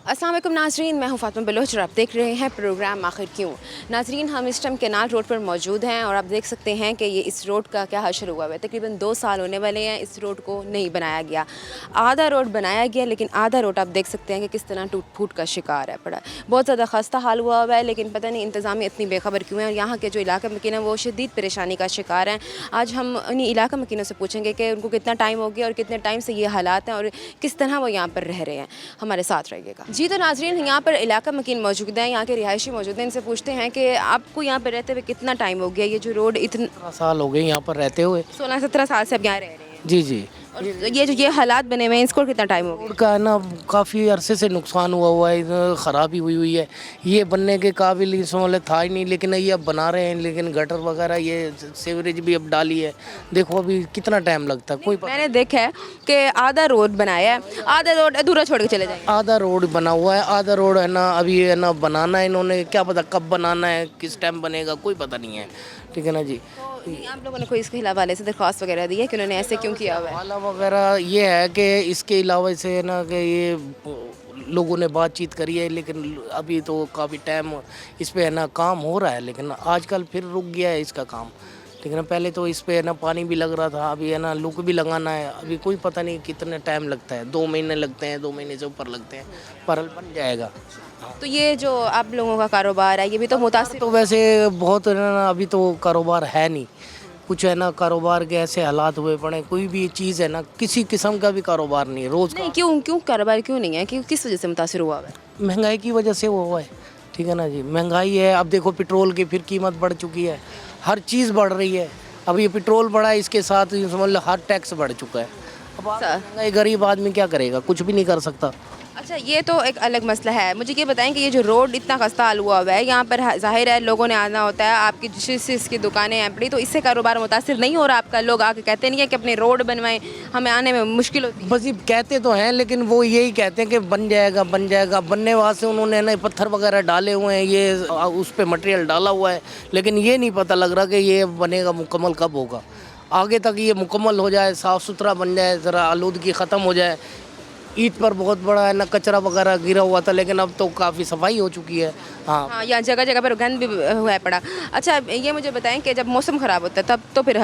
अस्सलाम वालेकुम नाजरीन, मैं हूँ फातिमा बलोच और आप देख रहे हैं प्रोग्राम आखिर क्यों। नाजरीन, हम इस टाइम केनाल रोड पर मौजूद हैं और आप देख सकते हैं कि ये इस रोड का क्या हशर हुआ है। तकरीबन 2 साल होने वाले हैं इस रोड को नहीं बनाया गया। आधा रोड बनाया गया लेकिन आधा रोड आप देख सकते हैं कि किस तरह टूट फूट का शिकार है पड़ा। बहुत ज़्यादा खस्ता हाल हुआ है लेकिन पता नहीं इंतज़ामिया इतनी बेखबर क्यों है और यहाँ के जो इलाका मकीन है वो शदीद परेशानी का शिकार हैं। आज हम उन्हीं इलाका मकीनों से पूछेंगे कि उनको कितना टाइम हो गया और कितने टाइम से ये हालात हैं और किस तरह वो यहाँ पर रह रहे हैं। हमारे साथ रहिएगा। जी तो नाजरीन, यहाँ पर इलाका मकीन मौजूद हैं, यहाँ के रिहायशी मौजूद हैं। इनसे पूछते हैं कि आपको यहाँ पर रहते हुए कितना टाइम हो गया, ये जो रोड इतना 17 साल हो गए यहाँ पर रहते हुए। 16-17 साल से अब यहाँ रह रहे हैं जी जी। और ये जो ये हालात बने हुए हैं इसको कितना टाइम हो गया? रोड का है ना काफ़ी अरसे से नुकसान हुआ है, ख़राबी हुई है। ये बनने के काबिल इस मतलब था ही नहीं, लेकिन ये अब बना रहे हैं। लेकिन गटर वगैरह ये सीवरेज भी अब डाली है। देखो अभी कितना टाइम लगता है कोई मैंने देखा है कि आधा रोड बनाया है, आधा रोड अधूरा छोड़ के चले जाएंगे। आधा रोड बना हुआ है, आधा रोड है ना अभी है ना बनाना है इन्होंने। क्या पता कब बनाना है, किस टाइम बनेगा, कोई पता नहीं है। ठीक है ना जी। तो आप लोगों ने कोई इसके अलावा से दरख्वास्त वगैरह दी है कि उन्होंने ऐसे क्यों किया हुआ है? वाला वगैरह ये है कि इसके अलावा से है ना कि ये लोगों ने बातचीत करी है, लेकिन अभी तो काफ़ी टाइम इस पे है ना काम हो रहा है, लेकिन आजकल फिर रुक गया है इसका काम। ठीक है ना, पहले तो इस पे है ना पानी भी लग रहा था, अभी है ना लुक भी लगाना है। अभी कोई पता नहीं कितने टाइम लगता है, 2 महीने लगते हैं, 2 महीने से ऊपर लगते हैं, पर बन जाएगा। तो ये जो आप लोगों का कारोबार है ये भी तो मुतासिर तो वैसे बहुत है ना अभी तो कारोबार है नहीं कुछ, है ना कारोबार के ऐसे हालात हुए पड़े, कोई भी चीज़ है ना किसी किस्म का भी कारोबार नहीं रोज़ नहीं। क्यों क्यों कारोबार क्यों नहीं है? क्यों किस वजह से मुतासिर हुआ है? महंगाई की वजह से वो हुआ है। ठीक है ना जी, महंगाई है। अब देखो पेट्रोल की फिर कीमत बढ़ चुकी है, हर चीज़ बढ़ रही है। अब ये पेट्रोल बढ़ा है, इसके साथ समझ लो हर टैक्स बढ़ चुका है। अब महंगाई, गरीब आदमी क्या करेगा, कुछ भी नहीं कर सकता। अच्छा, ये तो एक अलग मसला है। मुझे ये बताएं कि ये जो रोड इतना खस्ता हाल हुआ है यहाँ पर जाहिर है लोगों ने आना होता है, आपकी जिस इसकी दुकानें हैं पड़ी, तो इससे कारोबार मुतासिर नहीं हो रहा आपका? लोग आके कहते नहीं है कि अपने रोड बनवाएं, हमें आने में मुश्किल होती है? बस ये कहते तो हैं, लेकिन वो यही कहते हैं कि बन जाएगा बन जाएगा। बनने वास्ते उन्होंने ना पत्थर वगैरह डाले हुए हैं, ये उस पर मटेरियल डाला हुआ है, लेकिन ये नहीं पता लग रहा कि ये बनेगा मुकम्मल कब होगा। आगे तक ये मुकम्मल हो जाए, साफ़ सुथरा बन जाए, ज़रा आलूदगी ख़त्म हो जाए। ईद पर बहुत बड़ा है ना कचरा वगैरह गिरा हुआ था, लेकिन अब तो काफ़ी सफाई हो चुकी है। हाँ, यहाँ जगह जगह पर गंद भी हुआ है पड़ा। अच्छा, ये मुझे बताएं कि जब मौसम ख़राब होता है तब तो फिर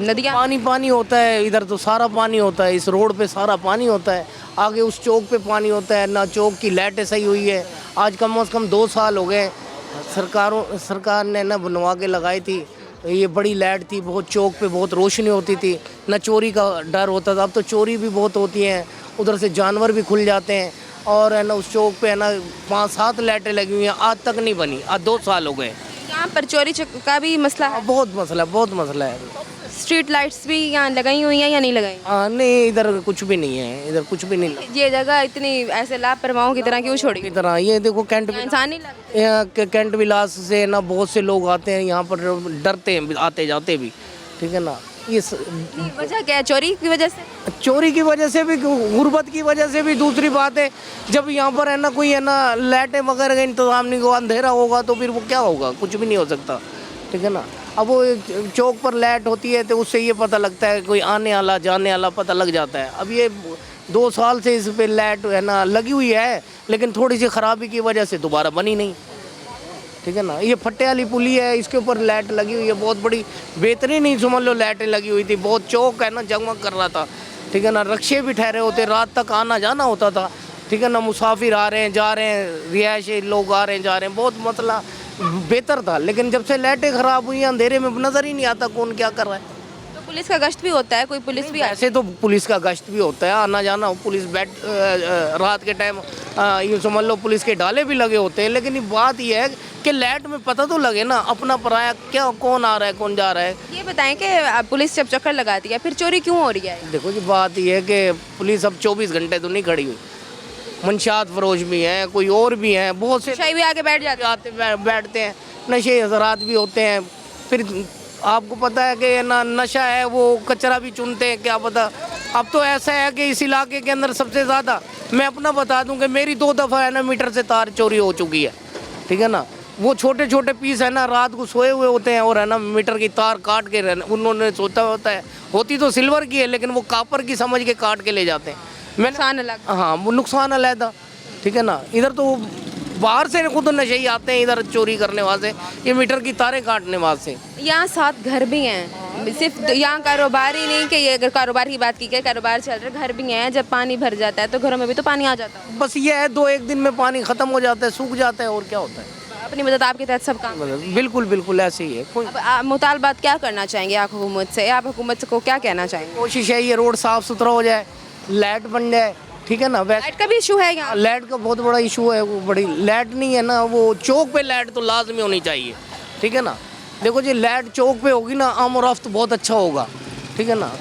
नदियाँ पानी पानी होता है, इधर तो सारा पानी होता है, इस रोड पे सारा पानी होता है। आगे उस चौक पे पानी होता है ना, चौक की लाइटें सही हुई है। आज कम से कम 2 साल हो गए सरकार ने ना बनवा के लगाई थी, ये बड़ी लाइट थी, बहुत चौक पे बहुत रोशनी होती थी, ना चोरी का डर होता था। अब तो चोरी भी बहुत होती हैं, उधर से जानवर भी खुल जाते हैं। और है ना उस चौक पे है ना 5-7 लाइटें लगी हुई हैं, आज तक नहीं बनी, आज 2 साल हो गए। यहाँ पर चोरी का भी मसला है? बहुत मसला है। स्ट्रीट लाइट्स भी यहाँ लगाई हुई हैं या नहीं लगाई? नहीं, इधर कुछ भी नहीं है, इधर कुछ भी नहीं। ये जगह इतनी ऐसे लापरवाहों की तरह क्यों छोड़ी? की तरह ये देखो कैंट इंसान नहीं लगा। यहाँ के कैंट विलास से ना बहुत से लोग आते हैं यहाँ पर, डरते हैं आते जाते भी। ठीक है ना, ये वजह क्या है? चोरी की वजह से? चोरी की वजह से भी, गुर्बत की वजह से भी। दूसरी बात है, जब यहाँ पर है ना कोई है ना लाइटें वगैरह का इंतजाम नहीं होगा, अंधेरा होगा तो फिर वो क्या होगा, कुछ भी नहीं हो सकता। ठीक है ना, अब वो चौक पर लाइट होती है तो उससे ये पता लगता है कोई आने वाला जाने वाला पता लग जाता है। अब ये 2 साल से इस पे लाइट है ना लगी हुई है, लेकिन थोड़ी सी ख़राबी की वजह से दोबारा बनी नहीं। ठीक है ना, ये फट्टे वाली पुली है, इसके ऊपर लाइट लगी हुई है, बहुत बड़ी बेहतरीन ही समझ लो लाइटें लगी हुई थी। बहुत चौक है ना जगमग कर रहा था। ठीक है ना, रक्शे भी ठहरे होते, रात तक आना जाना होता था। ठीक है ना, मुसाफिर आ रहे हैं जा रहे हैं, रिहायशी लोग आ रहे हैं जा रहे हैं, बहुत मतलब बेहतर था। लेकिन जब से लाइटें ख़राब हुई हैं, अंधेरे में नज़र ही नहीं आता कौन क्या कर रहा है। तो पुलिस का गश्त भी होता है? कोई पुलिस भी ऐसे तो पुलिस का गश्त भी होता है, आना जाना। पुलिस रात के टाइम यूँ समझ लो पुलिस के डाले भी लगे होते हैं, लेकिन बात यह है कि लाइट में पता तो लगे ना अपना पराया, क्या कौन आ रहा है कौन जा रहा है। ये बताएं कि पुलिस जब चक्कर लगाती है फिर चोरी क्यों हो रही है? देखो जी, बात यह है कि पुलिस अब 24 घंटे तो नहीं खड़ी हुई। मंशात फरोश भी हैं, कोई और भी हैं, बहुत से शाही भी आके बैठ जाते बैठते हैं, नशे हजरात भी होते हैं। फिर आपको पता है कि ना नशा है, वो कचरा भी चुनते हैं, क्या पता। अब तो ऐसा है कि इस इलाके के अंदर सबसे ज़्यादा मैं अपना बता दूं कि मेरी 2 दफ़ा है ना मीटर से तार चोरी हो चुकी है। ठीक है ना, वो छोटे छोटे पीस है ना रात को सोए हुए होते हैं, और है ना मीटर की तार काट के उन्होंने सोचा होता है, होती तो सिल्वर की है लेकिन वो कापर की समझ के काट के ले जाते हैं। नुकसान अलग। हाँ, वो नुकसान अलहदा। ठीक है ना। इधर तो बाहर से खुद नशे आते हैं इधर चोरी करने वास्ते, ये मीटर की तारें काटने वास्ते। यहाँ 7 घर भी हैं, सिर्फ यहाँ कारोबार ही नहीं कि ये अगर कारोबार की बात की जाए, कारोबार चल रहा है, घर भी हैं। जब पानी भर जाता है तो घरों में भी तो पानी आ जाता है। बस ये है 2-1 दिन में पानी ख़त्म हो जाता है, सूख जाता है, और क्या होता है। अपनी मदद आपके तहत सब काम। बिल्कुल बिल्कुल ऐसे ही है। अब आप मुतालबात क्या करना चाहेंगे आप हुकूमत से? आप हुकूमत को क्या कहना चाहेंगे? कोशिश है ये रोड साफ़ सुथरा हो जाए, लाइट बन जाए, ठीक है ना। वैसे लाइट का भी इशू है यहाँ? लाइट का बहुत बड़ा इशू है, वो बड़ी लाइट नहीं है ना, वो चौक पे लाइट तो लाजमी होनी चाहिए, ठीक है ना। देखो जी लाइट चौक पे होगी ना, आमो रफ्त बहुत अच्छा होगा, ठीक है ना।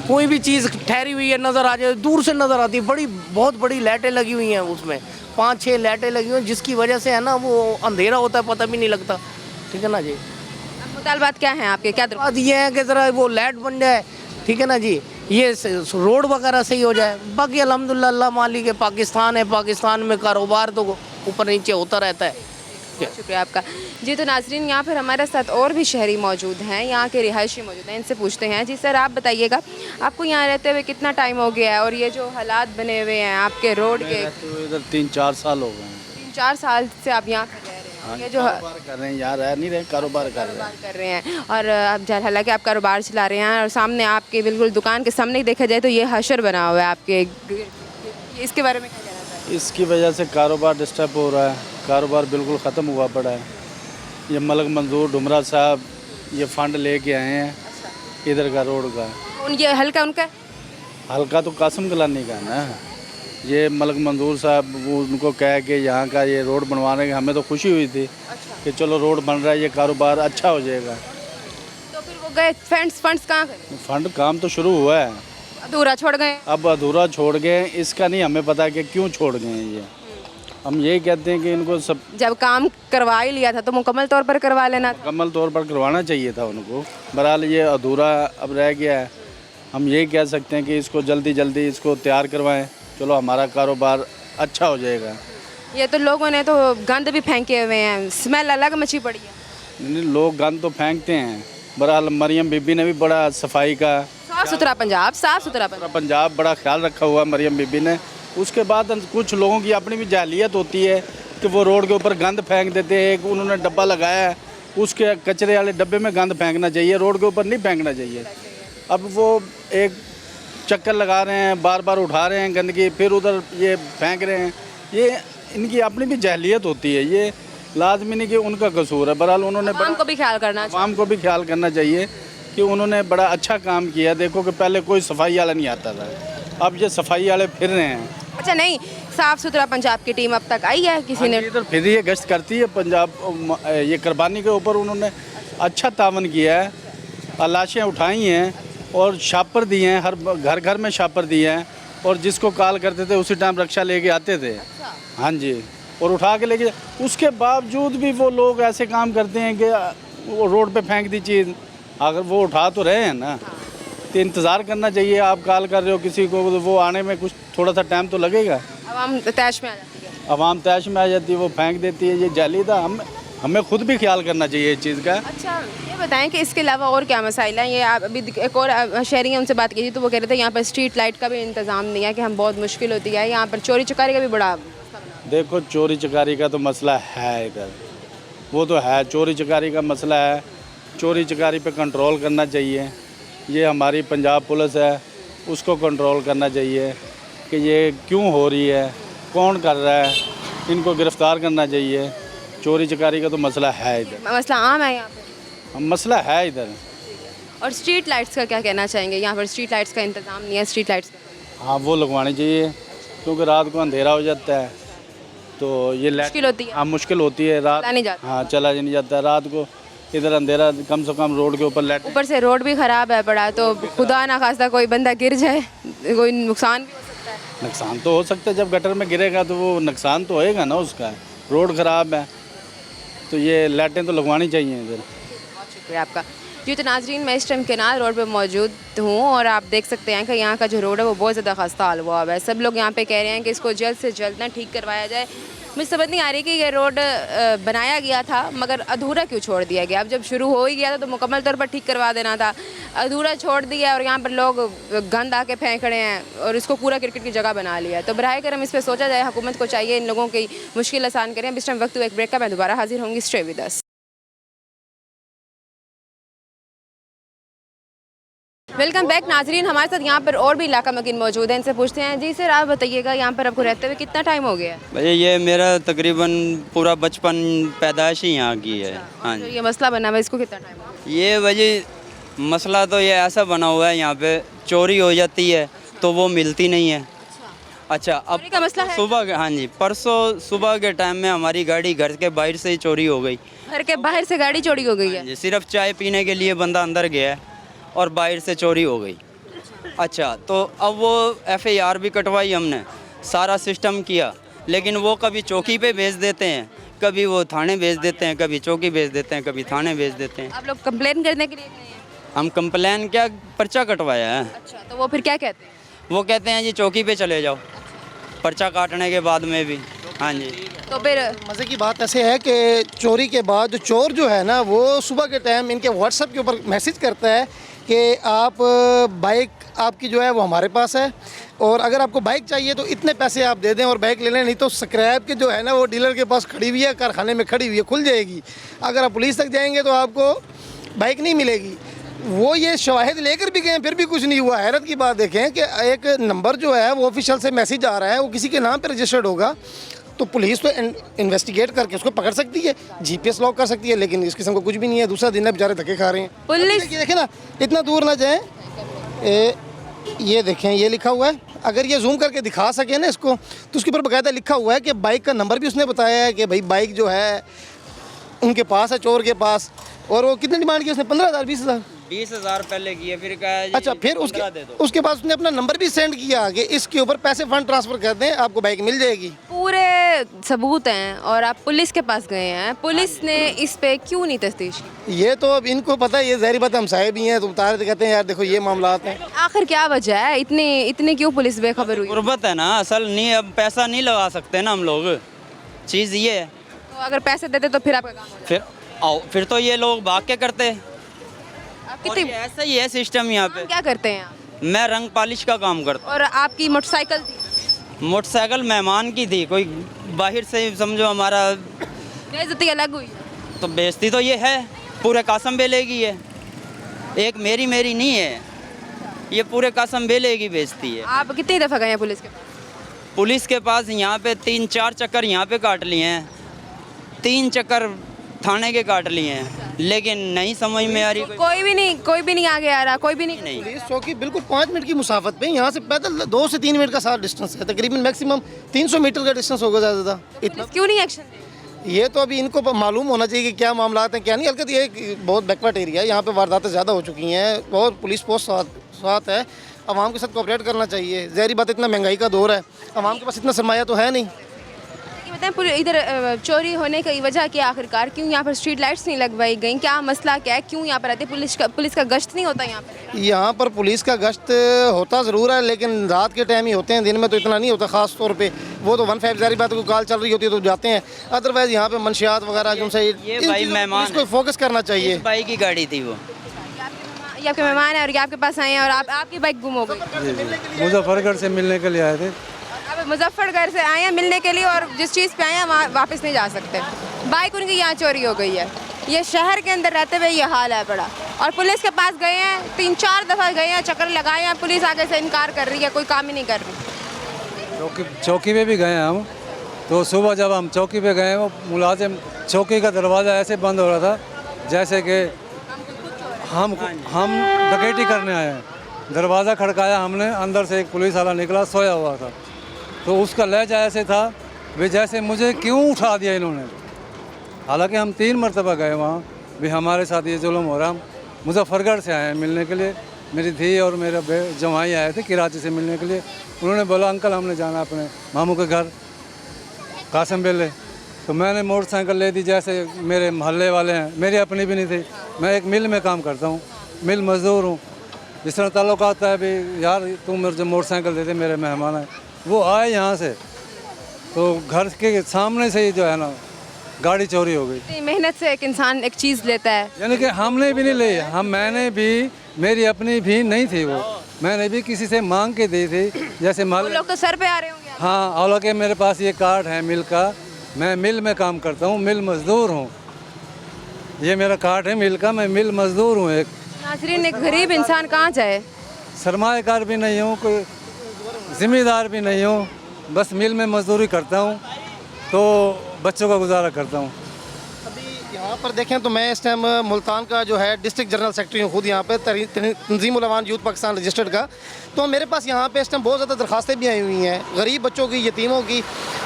कोई भी चीज़ ठहरी हुई है नज़र आ जाए, दूर से नज़र आती है। बहुत बड़ी लाइटें लगी हुई हैं उसमें, 5-6 लाइटें लगी हुई हैं, जिसकी वजह से है ना वो अंधेरा होता है, पता भी नहीं लगता, ठीक है ना जी। अब मुतालबात क्या हैं आपके? क्या बात ये है कि ज़रा वो लाइट बन जाए, ठीक है ना जी, ये रोड वगैरह सही हो जाए। बाकी अल्हम्दुलिल्लाह अल्लाह मालिक है, पाकिस्तान है, पाकिस्तान में कारोबार तो ऊपर नीचे होता रहता है। शुक्रिया आपका। जी तो नाजरीन, यहाँ पर हमारे साथ और भी शहरी मौजूद हैं, यहाँ के रिहायशी मौजूद हैं, इनसे पूछते हैं। जी सर, आप बताइएगा, आपको यहाँ रहते हुए कितना टाइम हो गया है, और ये जो हालात बने हुए हैं आपके रोड के? इधर 3-4 साल हो गए हैं। 3-4 साल से आप यहाँ पर रह रहे हैं? ये जो कारोबार कर रहे हैं, यहाँ रह नहीं रहे, कारोबार कर रहे हैं। और अब हालांकि आप कारोबार चला रहे हैं, और सामने आपके बिल्कुल दुकान के सामने ही देखा जाए तो ये हशर बना हुआ है आपके, इसके बारे में क्या कहना चाहेंगे? इसकी वजह से कारोबार डिस्टर्ब हो रहा है, कारोबार बिल्कुल ख़त्म हुआ पड़ा है। ये मलक मंजूर डुमरा साहब ये फंड लेके आए हैं इधर का रोड का। ये हल्का उनका हल्का तो कासिम गलानी का है ना। ये मलक मंजूर साहब वो उनको कह के यहाँ का ये रोड बनवाने के, हमें तो खुशी हुई थी कि चलो रोड बन रहा है, ये कारोबार अच्छा हो जाएगा। तो फिर वो गए फंड्स कहाँ गए? फंड काम तो शुरू हुआ है, अधूरा छोड़ गए। अब अधूरा छोड़ गए, इसका नहीं हमें पता कि क्यों छोड़ गए हैं ये। हम यही कहते हैं कि इनको सब जब काम करवा ही लिया था तो मुकम्मल तौर पर करवा लेना था। मुकम्मल तौर पर करवाना चाहिए था उनको। बहरहाल ये अधूरा अब रह गया है। हम यही कह सकते हैं कि इसको जल्दी जल्दी इसको तैयार करवाएं, चलो हमारा कारोबार अच्छा हो जाएगा। ये तो लोगों ने तो गंद भी फेंके हुए हैं, स्मेल अलग मची पड़ी है। नहीं, लोग गंद तो फेंकते हैं। बहरहाल मरियम बीबी ने भी बड़ा सफाई का, साफ़ सुथरा पंजाब, साफ़ सुथरा पंजाब बड़ा ख्याल रखा हुआ मरियम बीबी ने। उसके बाद कुछ लोगों की अपनी भी जाहलियत होती है कि वो रोड के ऊपर गंद फेंक देते हैं। एक उन्होंने डब्बा लगाया है, उसके कचरे वाले डब्बे में गंद फेंकना चाहिए, रोड के ऊपर नहीं फेंकना चाहिए। अब वो एक चक्कर लगा रहे हैं, बार बार उठा रहे हैं गंदगी, फिर उधर ये फेंक रहे हैं। ये इनकी अपनी भी जाहलियत होती है, ये लाजमी नहीं कि उनका कसूर है। बहरहाल उन्होंने आवाम को भी ख्याल करना चाहिए। आवाम को भी ख्याल करना चाहिए कि उन्होंने बड़ा अच्छा काम किया। देखो कि पहले कोई सफाई वाला नहीं आता था, अब ये सफाई वाले फिर रहे हैं। अच्छा, नहीं, साफ़ सुथरा पंजाब की टीम अब तक आई है किसी ने? इधर फिर ये गश्त करती है पंजाब, ये कुर्बानी के ऊपर उन्होंने अच्छा तावन किया है। लाशें उठाई हैं और शापर दिए हैं, हर घर घर में शापर दिए हैं, और जिसको कॉल करते थे उसी टाइम रक्षा लेके आते थे। हाँ जी, और उठा के लेके, उसके बावजूद भी वो लोग ऐसे काम करते हैं कि वो रोड पे फेंक दी चीज़। अगर वो उठा तो रहे हैं ना, तो इंतज़ार करना चाहिए। आप कॉल कर रहे हो किसी को, तो वो आने में कुछ थोड़ा सा टाइम तो लगेगा। आवाम तैश में आ जाती है। आवाम तैश में आ जाती है, वो फेंक देती है। ये जाली था, हमें खुद भी ख्याल करना चाहिए इस चीज़ का। अच्छा, ये बताएं कि इसके अलावा और क्या मसाइल हैं? ये आप अभी एक और शहरी हैं, उनसे बात की थी तो वो कह रहे थे यहाँ पर स्ट्रीट लाइट का भी इंतज़ाम नहीं है, कि हम बहुत मुश्किल होती है। यहाँ पर चोरी चकारी का भी बड़ा, देखो चोरी चकारी का तो मसला है इधर, वो तो है, चोरी चकारी का मसला है। चोरी चकारी पे कंट्रोल करना चाहिए। ये हमारी पंजाब पुलिस है, उसको कंट्रोल करना चाहिए कि ये क्यों हो रही है, कौन कर रहा है, इनको गिरफ़्तार करना चाहिए। चोरी चकारी का तो मसला है इधर, मसला आम है यहाँ पे, मसला है इधर। और स्ट्रीट लाइट्स का क्या कहना चाहेंगे? यहाँ पर स्ट्रीट लाइट्स का इंतज़ाम नहीं है, स्ट्रीट लाइट्स का। हाँ, वो लगवानी चाहिए, क्योंकि रात को अंधेरा हो जाता है तो ये मुश्किल होती है। हाँ, मुश्किल होती है रात, चला नहीं जाता। हाँ, चला नहीं जाता है रात को। इधर अंधेरा, कम से कम रोड के ऊपर लाइट, ऊपर से रोड भी ख़राब है बड़ा, तो खुदा ना खास्ता कोई बंदा गिर जाए, कोई नुकसान भी हो सकता है। नुकसान तो हो सकता है, जब गटर में गिरेगा तो वो नुकसान तो होएगा ना उसका। रोड ख़राब है तो ये लाइटें तो लगवानी चाहिए इधर। बहुत शुक्रिया आपका। जी तो नाजरीन, मैं इस टाइम केनाल रोड पे मौजूद हूँ, और आप देख सकते हैं कि यहाँ का जो रोड है वो बहुत ज़्यादा खस्ता हाल हुआ है। सब लोग यहाँ पे कह रहे हैं कि इसको जल्द से जल्द ना ठीक करवाया जाए, मुझे समझ नहीं आ रही कि ये रोड बनाया गया था मगर अधूरा क्यों छोड़ दिया गया। अब जब शुरू हो ही गया था तो मुकम्मल तौर पर ठीक करवा देना था, अधूरा छोड़ दिया और यहाँ पर लोग गंद आके फेंक रहे हैं और इसको पूरा क्रिकेट की जगह बना लिया है। तो बराए करम इस पर सोचा जाए, हुकूमत को चाहिए इन लोगों की मुश्किल आसान करें। अब इस टाइम वक्त हुआ एक ब्रेक का, मैं दोबारा हाजिर होंगी। Stay with us. Welcome back नाजरीन, हमारे साथ यहाँ पर और भी इलाका मकीन मौजूद हैं, इनसे पूछते हैं। जी सर, आप बताइएगा यहाँ पर आपको रहते हुए कितना टाइम हो गया है? भैया ये मेरा तकरीबन पूरा बचपन पैदाइश ही यहाँ की है। हाँ तो जी। ये मसला बना हुआ है, इसको कितना टाइम हो गया? ये वजह मसला तो ये ऐसा बना हुआ है, यहाँ पे चोरी हो जाती है तो वो मिलती नहीं है। अच्छा, अब चोरी का मसला है? सुबह, हाँ जी, परसों सुबह के टाइम में हमारी गाड़ी घर के बाहर से ही चोरी हो गई। घर के बाहर से गाड़ी चोरी हो गई है? जी, सिर्फ चाय पीने के लिए बंदा अंदर गया है और बाहर से चोरी हो गई। अच्छा, तो अब वो FIR भी कटवाई हमने, सारा सिस्टम किया, लेकिन वो कभी चौकी पे भेज देते हैं, कभी वो थाने भेज देते हैं, कभी चौकी भेज देते हैं, कभी थाने भेज देते हैं। आप लोग कंप्लेन करने के लिए गए हैं? हम कंप्लेन क्या, पर्चा कटवाया है। अच्छा, तो वो फिर क्या कहते हैं? वो कहते हैं जी चौकी पे चले जाओ, पर्चा काटने के बाद में भी। हाँ जी। तो फिर मज़े की बात ऐसे है कि चोरी के बाद जो चोर जो है ना, वो सुबह के टाइम इनके व्हाट्सएप के ऊपर मैसेज करता है कि आप बाइक आपकी जो है वो हमारे पास है, और अगर आपको बाइक चाहिए तो इतने पैसे आप दे दें और बाइक ले लें, नहीं तो स्क्रैप के जो है ना वो डीलर के पास खड़ी हुई है, कारखाने में खड़ी हुई है, खुल जाएगी। अगर आप पुलिस तक जाएंगे तो आपको बाइक नहीं मिलेगी। वो ये शवाहिद लेकर भी गए, फिर भी कुछ नहीं हुआ। हैरत की बात देखें कि एक नंबर जो है वो ऑफिशियल से मैसेज आ रहा है, वो किसी के नाम पर रजिस्टर्ड होगा, तो पुलिस तो इन्वेस्टिगेट करके उसको पकड़ सकती है, GPS लॉक कर सकती है, लेकिन इस किस्म को कुछ भी नहीं है। दूसरा दिन है, बेचारे धक्के खा रहे हैं। पुलिस देखें ना, इतना दूर ना जाएं। ये देखें, ये लिखा हुआ है, अगर ये जूम करके दिखा सके ना इसको, तो उसके ऊपर बाकायदा लिखा हुआ है कि बाइक का नंबर भी उसने बताया है कि भाई बाइक जो है उनके पास है, चोर के पास। और वो कितनी डिमांड की उसने? 15,000 20,000 20,000 पहले किए, फिर कहा जी अच्छा, फिर 15 दे दो। उसके बाद उसने अपना नंबर भी सेंड किया कि इसके ऊपर पैसे फंड ट्रांसफ़र कर दें, आपको बाइक मिल जाएगी। पूरे सबूत हैं और आप पुलिस के पास गए हैं, पुलिस ने इस पे क्यों नहीं तफ्तीश की? ये तो अब इनको पता है, ये ज़ाहिर बात है, हम साहिब ही हैं तो बता रहे, कहते हैं यार देखो ये मामलात हैं। आखिर क्या वजह है, इतने क्यों पुलिस बेखबर हुई? गुर्बत है ना असल, नहीं अब पैसा नहीं लगा सकते ना हम लोग, चीज़ ये है। तो अगर पैसे देते तो फिर आपका काम होता? फिर तो ये लोग भाग के करते। आप और कितनी ये ऐसा ही है सिस्टम यहाँ पे। काम क्या करते हैं आप? मैं रंग पालिश का काम करता और आपकी मोटरसाइकिल थी? हूँ। मोटरसाइकिल मेहमान की थी, कोई बाहर से समझो हमारा, बेइज्जती अलग हुई? तो बेइज्जती तो ये है पूरे कासम बेले की है, एक मेरी नहीं है, ये पूरे कासम बेले की बेइज्जती है। आप कितनी दफ़ा गए हैं पुलिस के पास? पुलिस के पास यहाँ पे 3-4 चक्कर यहाँ पे काट लिए हैं, 3 चक्कर थाने के काट लिए हैं, लेकिन नहीं समझ में आ रही। कोई भी नहीं आगे आ रहा, कोई भी नहीं। पुलिस चौकी बिल्कुल 5 मिनट की मुसाफत पे, यहाँ से पैदल 2 से 3 मिनट का सारा डिस्टेंस है, तकरीबन मैक्सिमम 300 मीटर का डिस्टेंस होगा ज़्यादा। इतना क्यों नहीं एक्शन? ये तो अभी इनको मालूम होना चाहिए कि क्या मामलात हैं क्या नहीं। हल्कत ये एक बहुत बैकवर्ड एरिया है, यहाँ पे वारदातें ज़्यादा हो चुकी हैं और पुलिस पोस्ट साथ है, आवाम के साथ कोऑपरेट करना चाहिए। ज़ाहिर बात, इतना महंगाई का दौर है, आवाम के पास इतना सरमाया तो है नहीं। बताएं पूरे इधर चोरी होने की वजह क्या आखिरकार, क्यों यहाँ पर स्ट्रीट लाइट्स नहीं लगवाई गई, क्या मसला क्या है, क्यों यहाँ पर आती पुलिस का गश्त नहीं होता यहाँ पर? यहाँ पर पुलिस का गश्त होता ज़रूर है, लेकिन रात के टाइम ही होते हैं, दिन में तो इतना नहीं होता। ख़ास तौर पे वो तो 15 ज़ाहिर बात है, कोई कॉल चल रही होती है तो जाते हैं, अदरवाइज़ यहाँ पे मंशियात वगैरह जो से ये भाई मेहमान पुलिस को फोकस करना चाहिए। बाइक की गाड़ी थी वो, ये आपके मेहमान हैं और ये आपके पास आए हैं और आपकी बाइक गुम हो गई। मुजफ्फरगढ़ से मिलने के लिए आए थे। अब मुजफ्फरगढ़ से आए हैं मिलने के लिए और जिस चीज़ पे आए हैं वहाँ वापस नहीं जा सकते, बाइक उनकी यहाँ चोरी हो गई है। ये शहर के अंदर रहते हुए ये हाल है बड़ा, और पुलिस के पास गए हैं, 3-4 दफ़ा गए हैं, चक्कर लगाए हैं, पुलिस आगे से इनकार कर रही है, कोई काम ही नहीं कर रही। चौकी पे भी गए हैं हम, तो सुबह जब हम चौकी पे गए, वो मुलाजिम चौकी का दरवाज़ा ऐसे बंद हो रहा था जैसे कि हम डकैती करने आए हैं। दरवाज़ा खड़काया हमने, अंदर से एक पुलिस वाला निकला, सोया हुआ था, तो उसका लहजा ऐसे था वे जैसे मुझे क्यों उठा दिया इन्होंने। हालांकि हम 3 मरतबा गए वहाँ, भी हमारे साथ ये जुल्म हो रहा। हम मुजफ्फरगढ़ से आए हैं मिलने के लिए, मेरी धी और मेरा जवाई आए थे कराची से मिलने के लिए। उन्होंने बोला अंकल हमने जाना अपने मामू के घर कासम बेले, तो मैंने मोटरसाइकिल ले दी। जैसे मेरे मोहल्ले वाले हैं, मेरी अपनी भी नहीं थी, मैं एक मिल में काम करता हूँ, मिल मज़दूर हूँ। जिस तरह ताल्लुक़ आता है भी यार तुम मुझे मोटरसाइकिल दे दे, मेरे मेहमान हैं। वो आए यहाँ से तो घर के सामने से ही जो है ना गाड़ी चोरी हो गई। इतनी मेहनत से एक इंसान एक चीज़ लेता है। यानी कि हमने भी नहीं ली, मैंने भी, मेरी अपनी भी नहीं थी वो, मैंने भी किसी से मांग के दी थी। जैसे वो मान लोग तो सर पे आ रहे होंगे। हाँ, और के मेरे पास ये कार्ड है मिल का, मैं मिल में काम करता हूँ, मिल मजदूर हूँ। ये मेरा कार्ड है मिल का, मैं मिल मजदूर हूँ। एक नाजरीन, एक गरीब इंसान कहाँ जाए? सरमाएकार भी नहीं हूँ, कोई जिम्मेदार भी नहीं हूँ, बस मिल में मजदूरी करता हूँ, तो बच्चों का गुजारा करता हूँ। अभी यहाँ पर देखें तो मैं इस टाइम मुल्तान का जो है डिस्ट्रिक्ट जनरल सेक्रेटरी हूँ खुद यहाँ पे, तंजीम उलमान यूथ पाकिस्तान रजिस्टर्ड का। तो मेरे पास यहाँ पे इस टाइम बहुत ज़्यादा दरखास्तें भी आई हुई हैं गरीब बच्चों की, यतीमों की,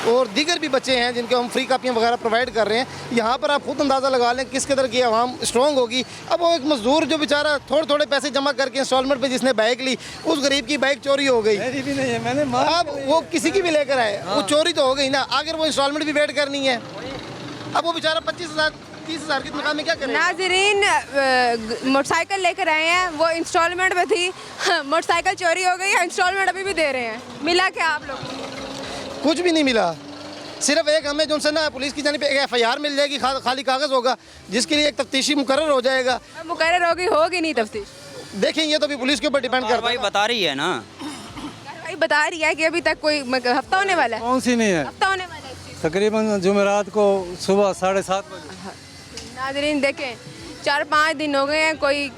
और दीगर भी बच्चे हैं जिनके हम फ्री कापियाँ वगैरह प्रोवाइड कर रहे हैं। यहाँ पर आप खुद अंदाज़ा लगा लें किस कदर की आवाम स्ट्रॉन्ग होगी। अब वो एक मजदूर जो बेचारा थोड़े थोड़े पैसे जमा करके इंस्टॉलमेंट पे जिसने बाइक ली, उस गरीब की बाइक चोरी हो गई। मेरी भी नहीं है, मैंने अब वो किसी की भी लेकर आए, वो चोरी तो हो गई ना, आखिर वो इंस्टॉलमेंट भी वेट करनी है। अब वो बेचारा 25,000 30,000 की तनख्वाह में क्या करें? नाजरीन, मोटरसाइकिल लेकर आए हैं, वो इंस्टॉलमेंट में थी, मोटरसाइकिल चोरी हो गई है, इंस्टॉलमेंट अभी भी दे रहे हैं। मिला क्या आप लोग? कुछ भी नहीं मिला। सिर्फ एक हमें जो ना पुलिस की जानिब एक FIR मिल जाएगी, खाली कागज़ होगा जिसके लिए एक तफ्तीशी मुकर्रर हो जाएगा। मुकर्रर होगी नहीं तफ्तीश? देखें, ये तो अभी पुलिस के ऊपर डिपेंड करता कार्रवाई है। बता रही है ना, कार्रवाई बता रही है कि अभी तक कोई हफ्ता होने वाला है। कौन सी नहीं है? हफ्ता होने वाला है इस चीज़। तकरीबन जुमेरात को सुबह 7:30 बजे। नाजरीन देखें, 4-5 दिन हो गए हैं, कोई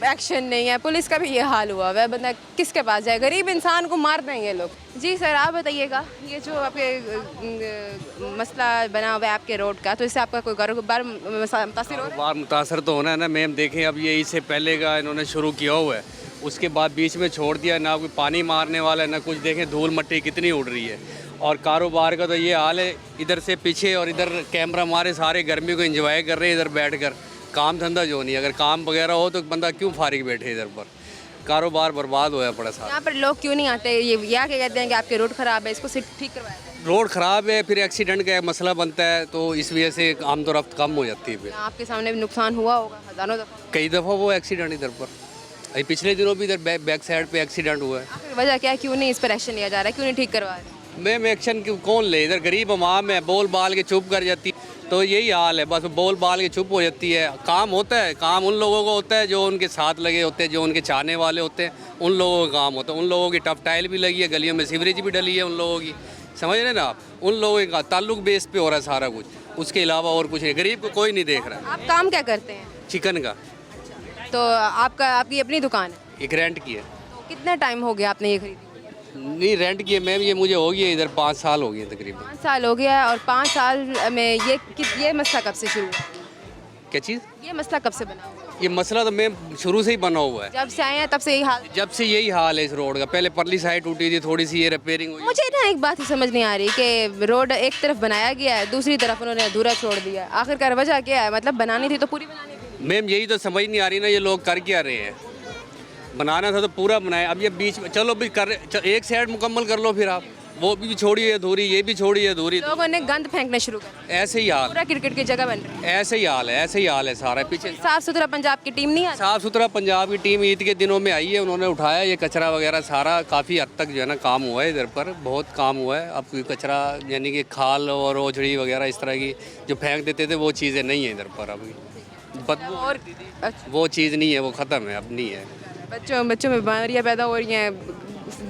एक्शन नहीं है। पुलिस का भी ये हाल हुआ है, बंदा किसके पास जाए? गरीब इंसान को मार दें ये लोग। जी सर, आप बताइएगा, ये जो आपके मसला बना हुआ है आपके रोड का, तो इससे आपका कोई कारोबार मुतासिर हो रहा है? बार मुतासर तो होना है ना मैम। देखें, अब ये इससे पहले का इन्होंने शुरू किया हुआ है, उसके बाद बीच में छोड़ दिया, ना कोई पानी मारने वाला है ना कुछ। देखें धूल मट्टी कितनी उड़ रही है। और कारोबार का तो ये हाल है, इधर से पीछे और इधर कैमरा मारे, सारे गर्मी को एंजॉय कर रहे हैं इधर बैठ कर। काम धंधा जो नहीं, अगर काम वगैरह हो तो बंदा क्यों फारिग बैठे इधर पर। कारोबार बर्बाद होया पड़ा सारा। यहाँ पर लोग क्यों नहीं आते? ये या क्या कहते हैं कि आपके रोड ख़राब है, इसको ठीक करवाया जाए। रोड ख़राब है, फिर एक्सीडेंट का एक मसला बनता है, तो इस वजह से आमदोरफ्त कम हो जाती है। फिर आपके सामने भी नुकसान हुआ होगा हज़ारों दफ़ा। कई दफ़ा वो एक्सीडेंट इधर पर, अभी पिछले दिनों भी इधर बैक साइड पे एक्सीडेंट हुआ है। आखिर वजह क्या है, क्यों नहीं इस पर एक्शन लिया जा रहा है, क्यों नहीं ठीक करवा रहे? मैम एक्शन कौन ले? इधर गरीब अवाम है, बोल बाल के चुप कर जाती है, तो यही हाल है, बस बोल बाल के चुप हो जाती है। काम होता है, काम उन लोगों को होता है जो उनके साथ लगे होते हैं, जो उनके चाहने वाले होते हैं, उन लोगों का काम होता है। उन लोगों की टफ टाइल भी लगी है, गलियों में सीवरेज भी डली है उन लोगों की, समझ रहे हैं ना आप? उन लोगों का ताल्लुक बेस पे हो रहा है सारा कुछ, उसके अलावा और कुछ नहीं। गरीब को कोई नहीं देख रहा है। आप काम क्या करते हैं? चिकन का तो आपकी अपनी दुकान है? एक रेंट की है। तो कितना टाइम हो गया आपने ये खरीदी? नहीं रेंट की है मैम, ये मुझे हो गई है इधर 5 साल हो गए तकरीबन। 5 साल हो गया है। और 5 साल में ये मसला कब से शुरू हुआ? क्या चीज़? ये मसला कब से बना हुआ? ये मसला तो मैम शुरू से ही बना हुआ है, जब से आए हैं तब से यही हाल? जब से यही हाल है इस रोड का। पहले परली साइड टूटी थी, थोड़ी सी ये रिपेयरिंग हुई। मुझे ना एक बात ही समझ नहीं आ रही कि रोड एक तरफ बनाया गया है, दूसरी तरफ उन्होंने अधूरा छोड़ दिया है। आखिरकार वजह क्या है? मतलब बनानी थी तो पूरी बनानी थी। मैम यही तो समझ नहीं आ रही ना, ये लोग कर क्या रहे हैं। बनाना था तो पूरा बनाए, अब ये बीच में चलो भी कर, एक साइड मुकम्मल कर लो, फिर आप वो भी छोड़िए अधूरी, ये भी छोड़िए अधूरी। लोगों ने गंद फेंकना शुरू कर दिया, ऐसे ही हाल, पूरा क्रिकेट की जगह बन रही है। ऐसे ही हाल है, ऐसे ही हाल है सारा। पीछे साफ सुथरा पंजाब की टीम नहीं आती? साफ़ सुथरा पंजाब की टीम ईद के दिनों में आई है, उन्होंने उठाया ये कचरा वगैरह सारा। काफ़ी हद तक जो है ना काम हुआ है इधर पर, बहुत काम हुआ है। अब कोई कचरा यानी कि खाल और ओझड़ी वगैरह इस तरह की जो फेंक देते थे वो चीज़ें नहीं है इधर पर। अभी बदबू और अच्छा, वो चीज़ नहीं है, वो ख़त्म है, अब नहीं है। बच्चों में बीमारियाँ पैदा हो रही हैं,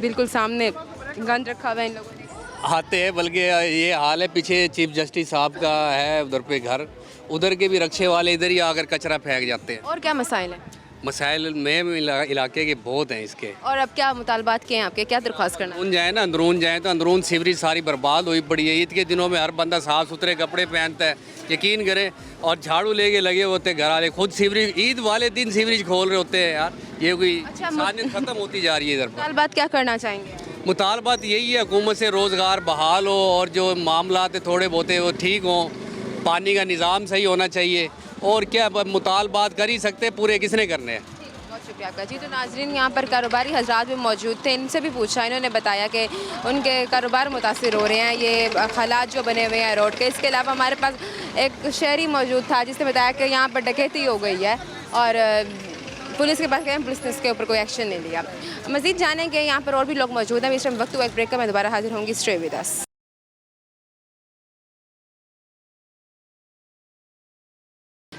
बिल्कुल सामने गंद रखा हुआ है इन लोगों ने। आते हैं, बल्कि ये हाल है, पीछे चीफ जस्टिस साहब का है उधर पे घर, उधर के भी रक्षे वाले इधर ही आकर कचरा फेंक जाते हैं। और क्या मसाइल हैं? मसाइल में इलाके के बहुत हैं इसके। और अब क्या मुतालबात किए हैं आपके, क्या दरख्वास्त करना है? अंदरून जाए ना, अंदरून जाए तो अंदरून सीवरेज सारी बर्बाद हुई पड़ी है। ईद के दिनों में हर बंदा साफ़ सुथरे कपड़े पहनता है, यकीन करें, और झाड़ू लेके लगे होते हैं घर वाले, खुद सीवरेज ईद वाले दिन सीवरेज खोल रहे होते हैं। यार ये कोई इंसानियत ख़त्म होती जा रही है इधर पर। मुतालबात क्या करना चाहेंगे? मुतालबात यही है, हुकूमत से रोज़गार बहाल हो और जो मामला थोड़े बहुत वो ठीक हों, पानी का निज़ाम सही होना चाहिए। और क्या मुतालबात कर ही सकते, पूरे किसने करने हैं। बहुत शुक्रिया आपका। जी, तो नाजरीन यहाँ पर कारोबारी हजरात भी मौजूद थे, इनसे भी पूछा, इन्होंने बताया कि उनके कारोबार मुतासिर हो रहे हैं ये हालात जो बने हुए हैं रोड के। इसके अलावा हमारे पास एक शहरी मौजूद था जिसने बताया कि यहाँ पर डकैती हो गई है और पुलिस के पास गए, पुलिस ने इसके ऊपर कोई एक्शन नहीं लिया। मज़ीद जानेंगे, यहाँ पर और भी लोग मौजूद हैं। इस टाइम वक्त हुआ एक ब्रेक का, मैं दोबारा हाजिर होंगी। Stay with us.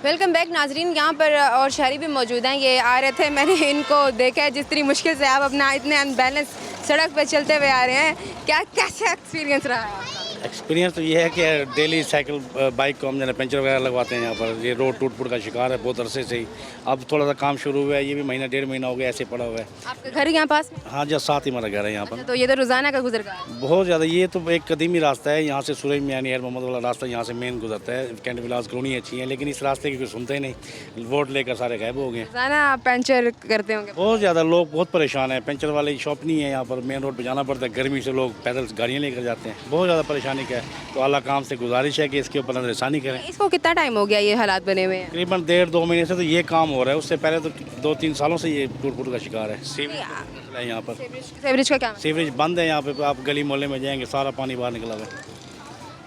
Welcome back नाजरीन। यहाँ पर और शहरी भी मौजूद हैं, ये आ रहे थे, मैंने इनको देखा है जिस तरह मुश्किल से आप अपना इतने अनबैलेंस सड़क पर चलते हुए आ रहे हैं, क्या कैसा एक्सपीरियंस रहा है आपका? एक्सपीरियंस तो ये है कि डेली साइकिल बाइक को हम जो है पंचर वगैरह लगवाते हैं यहाँ पर। ये रोड टूट फूट का शिकार है बहुत अरसे से ही। अब थोड़ा सा काम शुरू हुआ है, ये भी महीना 1.5 महीना हो गया ऐसे पड़ा हुआ है। आपका घर यहाँ पास में? हाँ जी, साथ ही हमारा घर है यहाँ पर। अच्छा, तो ये तो रोज़ाना का गुजर रहा है। बहुत ज़्यादा, ये तो एक कदीमी रास्ता है, यहाँ से सूरज मियानी एयर मोहम्मद वाला रास्ता यहाँ से मेन गुजरता है। कैंट विलास कॉलोनी अच्छी है, लेकिन इस रास्ते की कोई सुनते ही नहीं। वोट लेकर सारे गायब हो गए। रोज़ाना आप पंचर करते होंगे? बहुत ज़्यादा लोग बहुत परेशान हैं। पंचर वाली शॉप नहीं है यहाँ पर, मेन रोड पर जाना पड़ता है। गर्मी से लोग पैदल गाड़ियाँ लेकर जाते हैं, बहुत ज़्यादा परेशानी का है। तो अल्लाह काम से गुजारिश है कि इसके ऊपर नजरसानी करें। इसको कितना टाइम हो गया ये हालात बने हुए हैं? तकरीबन 1.5-2 महीने से तो ये काम हो रहा है। उससे पहले तो 2-3 सालों से ये टूट फूट का शिकार है। सीवरेज है यहाँ पर, सीवरेज का क्या? सीवरेज बंद है यहाँ पे। आप गली मोहल्ले में जाएंगे सारा पानी बाहर निकला हुआ है।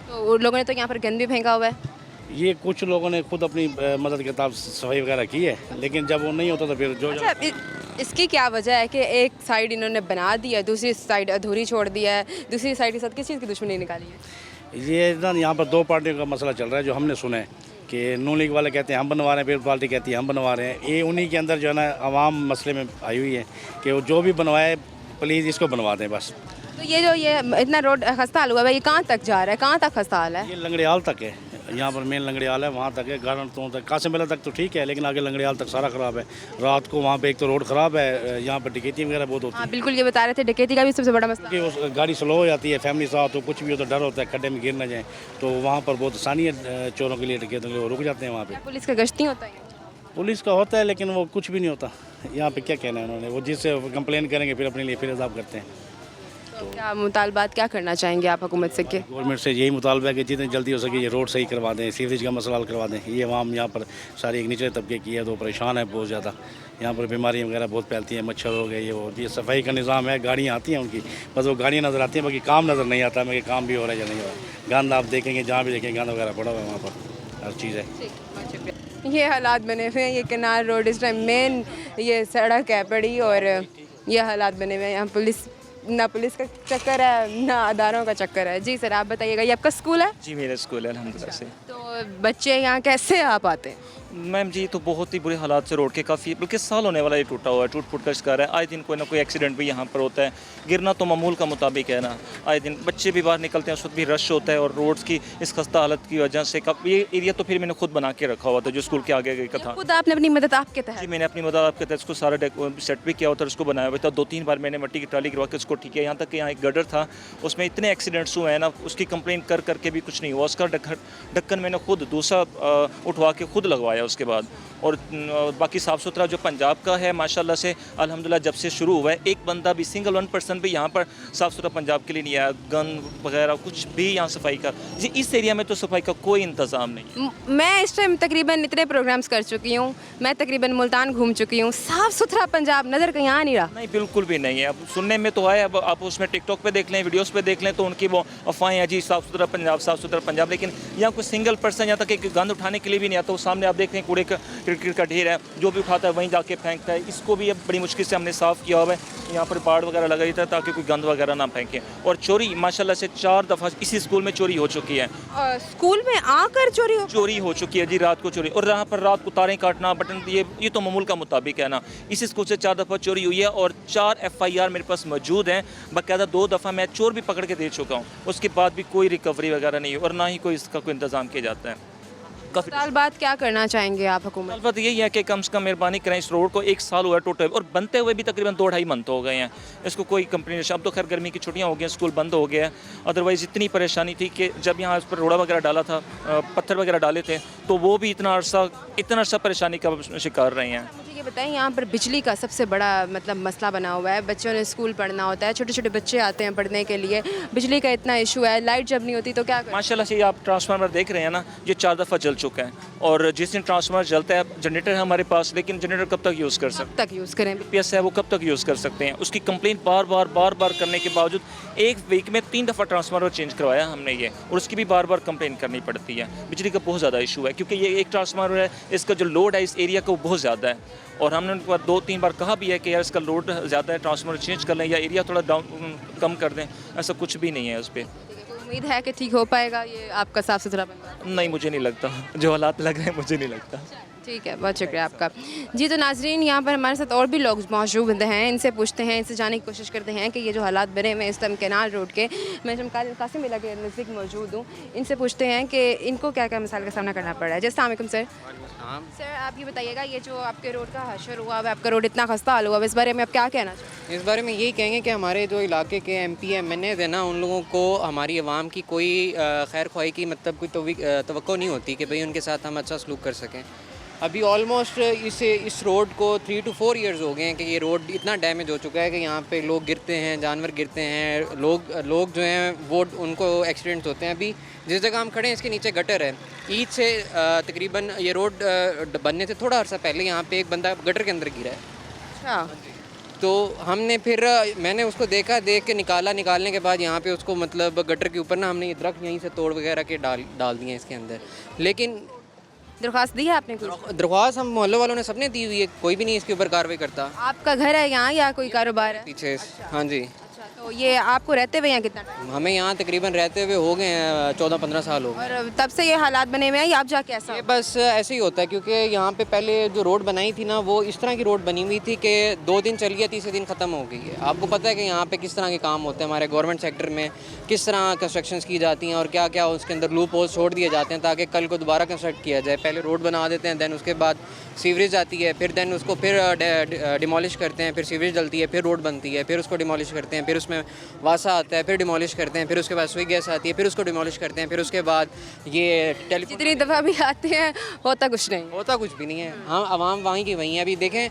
तो उन लोगों ने तो यहाँ पर गंद भी फेंका हुआ है। ये कुछ लोगों ने खुद अपनी मदद के ताब सफाई वगैरह की है, लेकिन जब वो नहीं होता तो फिर जो अच्छा, इसकी क्या वजह है कि एक साइड इन्होंने बना दिया, दूसरी साइड अधूरी छोड़ दिया है, दूसरी साइड के साथ किस चीज़ की दुश्मनी निकाली है? ये ना यहाँ पर 2 पार्टियों का मसला चल रहा है जो हमने सुना है कि नून लीग वाले कहते हैं हम बनवा रहे हैं, पीपल पार्टी कहती है हम बनवा रहे हैं। ये उन्हीं के अंदर जो है ना आवाम मसले में आई हुई है कि वो जो भी बनवाए प्लीज़ इसको बनवा दें बस। तो ये जो ये इतना रोड खस्ता हाल हुआ है, ये कहाँ तक जा रहा है, कहाँ तक खस्ता हाल है? ये लंगड़ियाल तक है, यहाँ पर मेन लंगड़ियाल है, वहाँ तक है। गार्डन तो तक कासिम मेला तक तो ठीक है, लेकिन आगे लंगड़ियाल तक सारा ख़राब है। रात को वहाँ पे एक तो रोड ख़राब है, यहाँ पर डकैती वगैरह बहुत होती है। हाँ बिल्कुल, ये बता रहे थे डकैती का भी सबसे बड़ा मसला। कि वो गाड़ी स्लो हो जाती है, फैमिली साथ तो कुछ भी हो तो डर होता है खड्डे में गिर ना जाए, तो वहाँ पर बहुत आसानी है चोरों के लिए, डकैतों के लिए। वो रुक जाते हैं वहाँ पर। पुलिस का गश्त नहीं होता है? पुलिस का होता है, लेकिन वो कुछ भी नहीं होता यहाँ पे। क्या कहना है उन्होंने, वो जिससे कंप्लेन करेंगे फिर अपने लिए फिर हिसाब करते हैं। तो क्या मुतालबात क्या करना चाहेंगे आप हुकूमत से? कि गवर्नमेंट से यही मुतालबा है कि जितनी जल्दी हो सके ये रोड सही करवा दें, सीवरेज का मसला हल करवा दें। ये आवाम यहाँ पर सारी एक निचले तबके की है तो परेशान है बहुत ज़्यादा। यहाँ पर बीमारी वगैरह बहुत फैलती हैं, मच्छर हो गए, ये वो। ये सफाई का निज़ाम है, गाड़ियाँ आती हैं उनकी, बस वो गाड़ियाँ नज़र आती हैं, बाकी काम नज़र नहीं आता है कि काम भी हो रहा है या नहीं हो रहा है। गंद आप देखेंगे, जहाँ भी देखेंगे गंद वगैरह पड़ा हुआ है, वहाँ पर हर चीज़ है। ये हालात बने हुए हैं, ये कनाल रोड इस टाइम मेन ये सड़क है बड़ी, और ये हालात बने हुए हैं। यहाँ ना पुलिस का चक्कर है ना अदारों का चक्कर है। जी सर, आप बताइएगा, ये आपका स्कूल है? जी मेरा स्कूल है अल्हम्दुलिल्लाह से। तो बच्चे यहाँ कैसे आ पाते हैं? मैम जी तो बहुत ही बुरे हालात से रोड के काफ़ी, बल्कि साल होने वाला ये टूटा हुआ है, टूट फूट का शिकार है। आए दिन कोई ना कोई एक्सीडेंट भी यहाँ पर होता है। गिरना तो मामूल का मुताबिक है ना, आए दिन बच्चे भी बाहर निकलते हैं, उस वक्त भी रश होता है। और रोड्स की इस खस्ता हालत की वजह से ये एरिया तो फिर मैंने खुद बना के रखा हुआ था जो स्कूल के आगे का था। खुद आपने अपनी मदद आपके तहत? जी मैंने अपनी मदद आपके तहत इसको सारा सेट भी किया होता है, उसको बनाया हुआ था। 2-3 बार मैंने मिट्टी की ट्राली गिरवा के उसको ठीक है। यहाँ तक कि यहाँ एक गडर था, उसमें इतने एक्सीडेंट्स हुए हैं ना, उसकी कंप्लेंट कर करके भी कुछ नहीं हुआ। उसका ढक्कन मैंने खुद दूसरा उठवा के खुद लगवाया उसके बाद। और बाकी साफ़ सुथरा जो पंजाब का है माशाल्लाह से अल्हम्दुलिल्लाह जब से शुरू हुआ है, एक बंदा भी सिंगल 1% भी यहाँ पर साफ़ सुथरा पंजाब के लिए नहीं आया। गन वगैरह कुछ भी यहाँ सफाई का, जी इस एरिया में तो सफाई का कोई इंतज़ाम नहीं है। मैं इस टाइम तकरीबन इतने प्रोग्राम्स कर चुकी हूँ, मैं तकरीबन मुल्तान घूम चुकी हूँ, साफ़ सुथरा पंजाब नज़र कहीं आ नहीं रहा। नहीं बिल्कुल भी नहीं है। अब सुनने में तो आए, अब आप उसमें टिकटॉक पे देख लें, वीडियोस पे देख लें तो उनकी वो अफवाहें हैं जी साफ़ सुथरा पंजाब, साफ़ सुथरा पंजाब, लेकिन यहाँ कोई सिंगल पर्सन यहाँ तक एक गंद उठाने के लिए भी नहीं आता। वो सामने आप देख रहे हैं कूड़े का क्रिकेट का ढेर है, जो भी उठाता है वहीं जाके फेंकता है। इसको भी अब बड़ी मुश्किल से हमने साफ़ किया हुआ है। यहाँ पर बाड़ वगैरह लगाई था ताकि कोई गंद वगैरह ना फेंके। और चोरी माशाल्लाह से 4 दफ़ा इसी स्कूल में चोरी हो चुकी है। स्कूल में आकर चोरी हो चुकी है जी, रात को चोरी। और यहाँ पर रात को तारें काटना, बटन, ये तो मामूल का मुताबिक है ना। इस स्कूल से 4 दफ़ा चोरी हुई है और 4 FIR मेरे पास मौजूद हैं। बाकायदा 2 दफ़ा मैं चोर भी पकड़ के दे चुका हूँ, उसके बाद भी कोई रिकवरी वगैरह नहीं है और ना ही कोई इसका कोई इंतज़ाम किया जाता है। साल बाद क्या करना चाहेंगे आप हुकूमत? बात यही है कि कम से कम मेहरबानी करें, इस रोड को 1 साल हुआ है टोटल और बनते हुए भी तकरीबन 2-2.5 मंथ हो गए हैं। इसको कोई कंप्लेन नहीं। अब तो खैर गर्मी की छुट्टियां हो गई हैं, स्कूल बंद हो गया है। अदरवाइज़ इतनी परेशानी थी कि जब यहाँ इस पर रोड़ा वगैरह डाला था, पत्थर वगैरह डाले थे, तो वो भी इतना अरसा परेशानी का शिकार रहे हैं। मुझे ये बताएं, यहाँ पर बिजली का सबसे बड़ा मतलब मसला बना हुआ है। बच्चों ने स्कूल पढ़ना होता है, छोटे छोटे बच्चे आते हैं पढ़ने के लिए, बिजली का इतना इशू है। लाइट जब नहीं होती तो क्या करें? माशाल्लाह से आप ट्रांसफार्मर देख रहे हैं ना, ये 4 दफ़ा जल चुका है। और जिस दिन ट्रांसफार्मर जलता है, जनरेटर है हमारे पास, लेकिन जनरेटर कब तक यूज़ कर सकते तक यूज़ करें? PS है वो कब तक यूज़ कर सकते हैं? उसकी कंप्लेंट बार बार करने के बावजूद 1 वीक में 3 दफ़ा ट्रांसफार्मर चेंज करवाया हमने ये, और उसकी भी बार कंप्लेन करनी पड़ती है। बिजली का बहुत ज़्यादा इशू है क्योंकि ये एक ट्रांसफार्मर है, इसका जो लोड है इस एरिया का वो बहुत ज़्यादा है। और हमने उनको 2-3 बार कहा भी है कि यार इसका लोड ज़्यादा है, ट्रांसफार्मर चेंज कर लें या एरिया थोड़ा डाउन कम कर दें। ऐसा कुछ भी नहीं है उस पर। उम्मीद है कि ठीक हो पाएगा ये आपका साफ़ सुथरा बनवा? नहीं, मुझे नहीं लगता, जो हालात लग रहे हैं मुझे नहीं लगता। ठीक है, बहुत शुक्रिया आपका। जी, तो नाजरीन यहाँ पर हमारे साथ और भी लोग मौजूद हैं, इनसे पूछते हैं, इनसे जानने की कोशिश करते हैं कि ये जो हालात बने हुए हैं इस टाइम कैनाल रोड के, मैं कासिम मिला के नज़दीक मौजूद हूँ, इनसे पूछते हैं कि इनको क्या क्या मसाइल का सामना करना पड़ रहा है। अस्सलाम वालेकुम सर। सर आप ये बताइएगा, ये जो आपके रोड का हशर हुआ है, आपका रोड इतना खस्ता हाल हुआ है, इस बारे में आप क्या कहना चाहते हैं? इस बारे में यही कहेंगे कि हमारे जो इलाके के MP MNA है ना, उन लोगों को हमारी आवाम की कोई खैर ख्वाही की मतलब कोई तवक्को नहीं होती कि भाई उनके साथ हम अच्छा सलूक कर सकें। अभी ऑलमोस्ट इस रोड को 3 to 4 इयर्स हो गए हैं कि ये रोड इतना डैमेज हो चुका है कि यहाँ पे लोग गिरते हैं, जानवर गिरते हैं, लोग जो हैं वो उनको एक्सीडेंट्स होते हैं। अभी जिस जगह हम खड़े हैं इसके नीचे गटर है। ईद से तकरीबन ये रोड बनने से थोड़ा अर्सा पहले यहाँ पे एक बंदा गटर के अंदर गिरा है। अच्छा, तो हमने फिर मैंने उसको देख के निकालने के बाद यहाँ पे उसको मतलब गटर के ऊपर ना हमने ये दरख्त यहीं से तोड़ वगैरह के डाल दिए इसके अंदर। लेकिन दरख्वास्त दी है आपने कुछ? दरख्वास्त हम मोहल्ले वालों ने सबने दी हुई है, कोई भी नहीं इसके ऊपर कार्रवाई करता। आपका घर है यहाँ या कोई कारोबार है? पीछे हाँ जी। अच्छा, तो ये आपको रहते हुए यहाँ कितना टाइम? हमें यहाँ तकरीबन रहते हुए हो गए हैं 14-15 साल हो गए। और तब से ये हालात बने हुए हैं या आप जाके ऐसा? ये बस ऐसे ही होता है क्योंकि यहाँ पे पहले जो रोड बनाई थी ना वो इस तरह की रोड बनी हुई थी कि 2 दिन चल गया, तीसरे दिन ख़त्म हो गई है। आपको पता है कि यहाँ पे किस तरह के काम होते हैं हमारे गवर्नमेंट सेक्टर में, किस तरह कंस्ट्रक्शंस की जाती हैं और क्या क्या उसके अंदर लूप होल्स छोड़ दिए जाते हैं ताकि कल को दोबारा कंस्ट्रक्ट किया जाए। पहले रोड बना देते हैं, दैन उसके बाद सीवरेज आती है, फिर दैन उसको फिर डिमोलिश करते हैं, फिर सीवरेज डलती है, फिर रोड बनती है, फिर उसको डिमोलिश करते हैं, फिर उसमें वासा आता है, फिर डिमोलिश करते हैं, फिर उसके बाद सुई गैस आती है, फिर उसको डिमोलिश करते हैं, फिर उसके बाद ये जितनी दफ़ा भी आते हैं होता कुछ नहीं। होता कुछ भी नहीं है। हाँ, आवाम वहीं की वहीं है। अभी देखें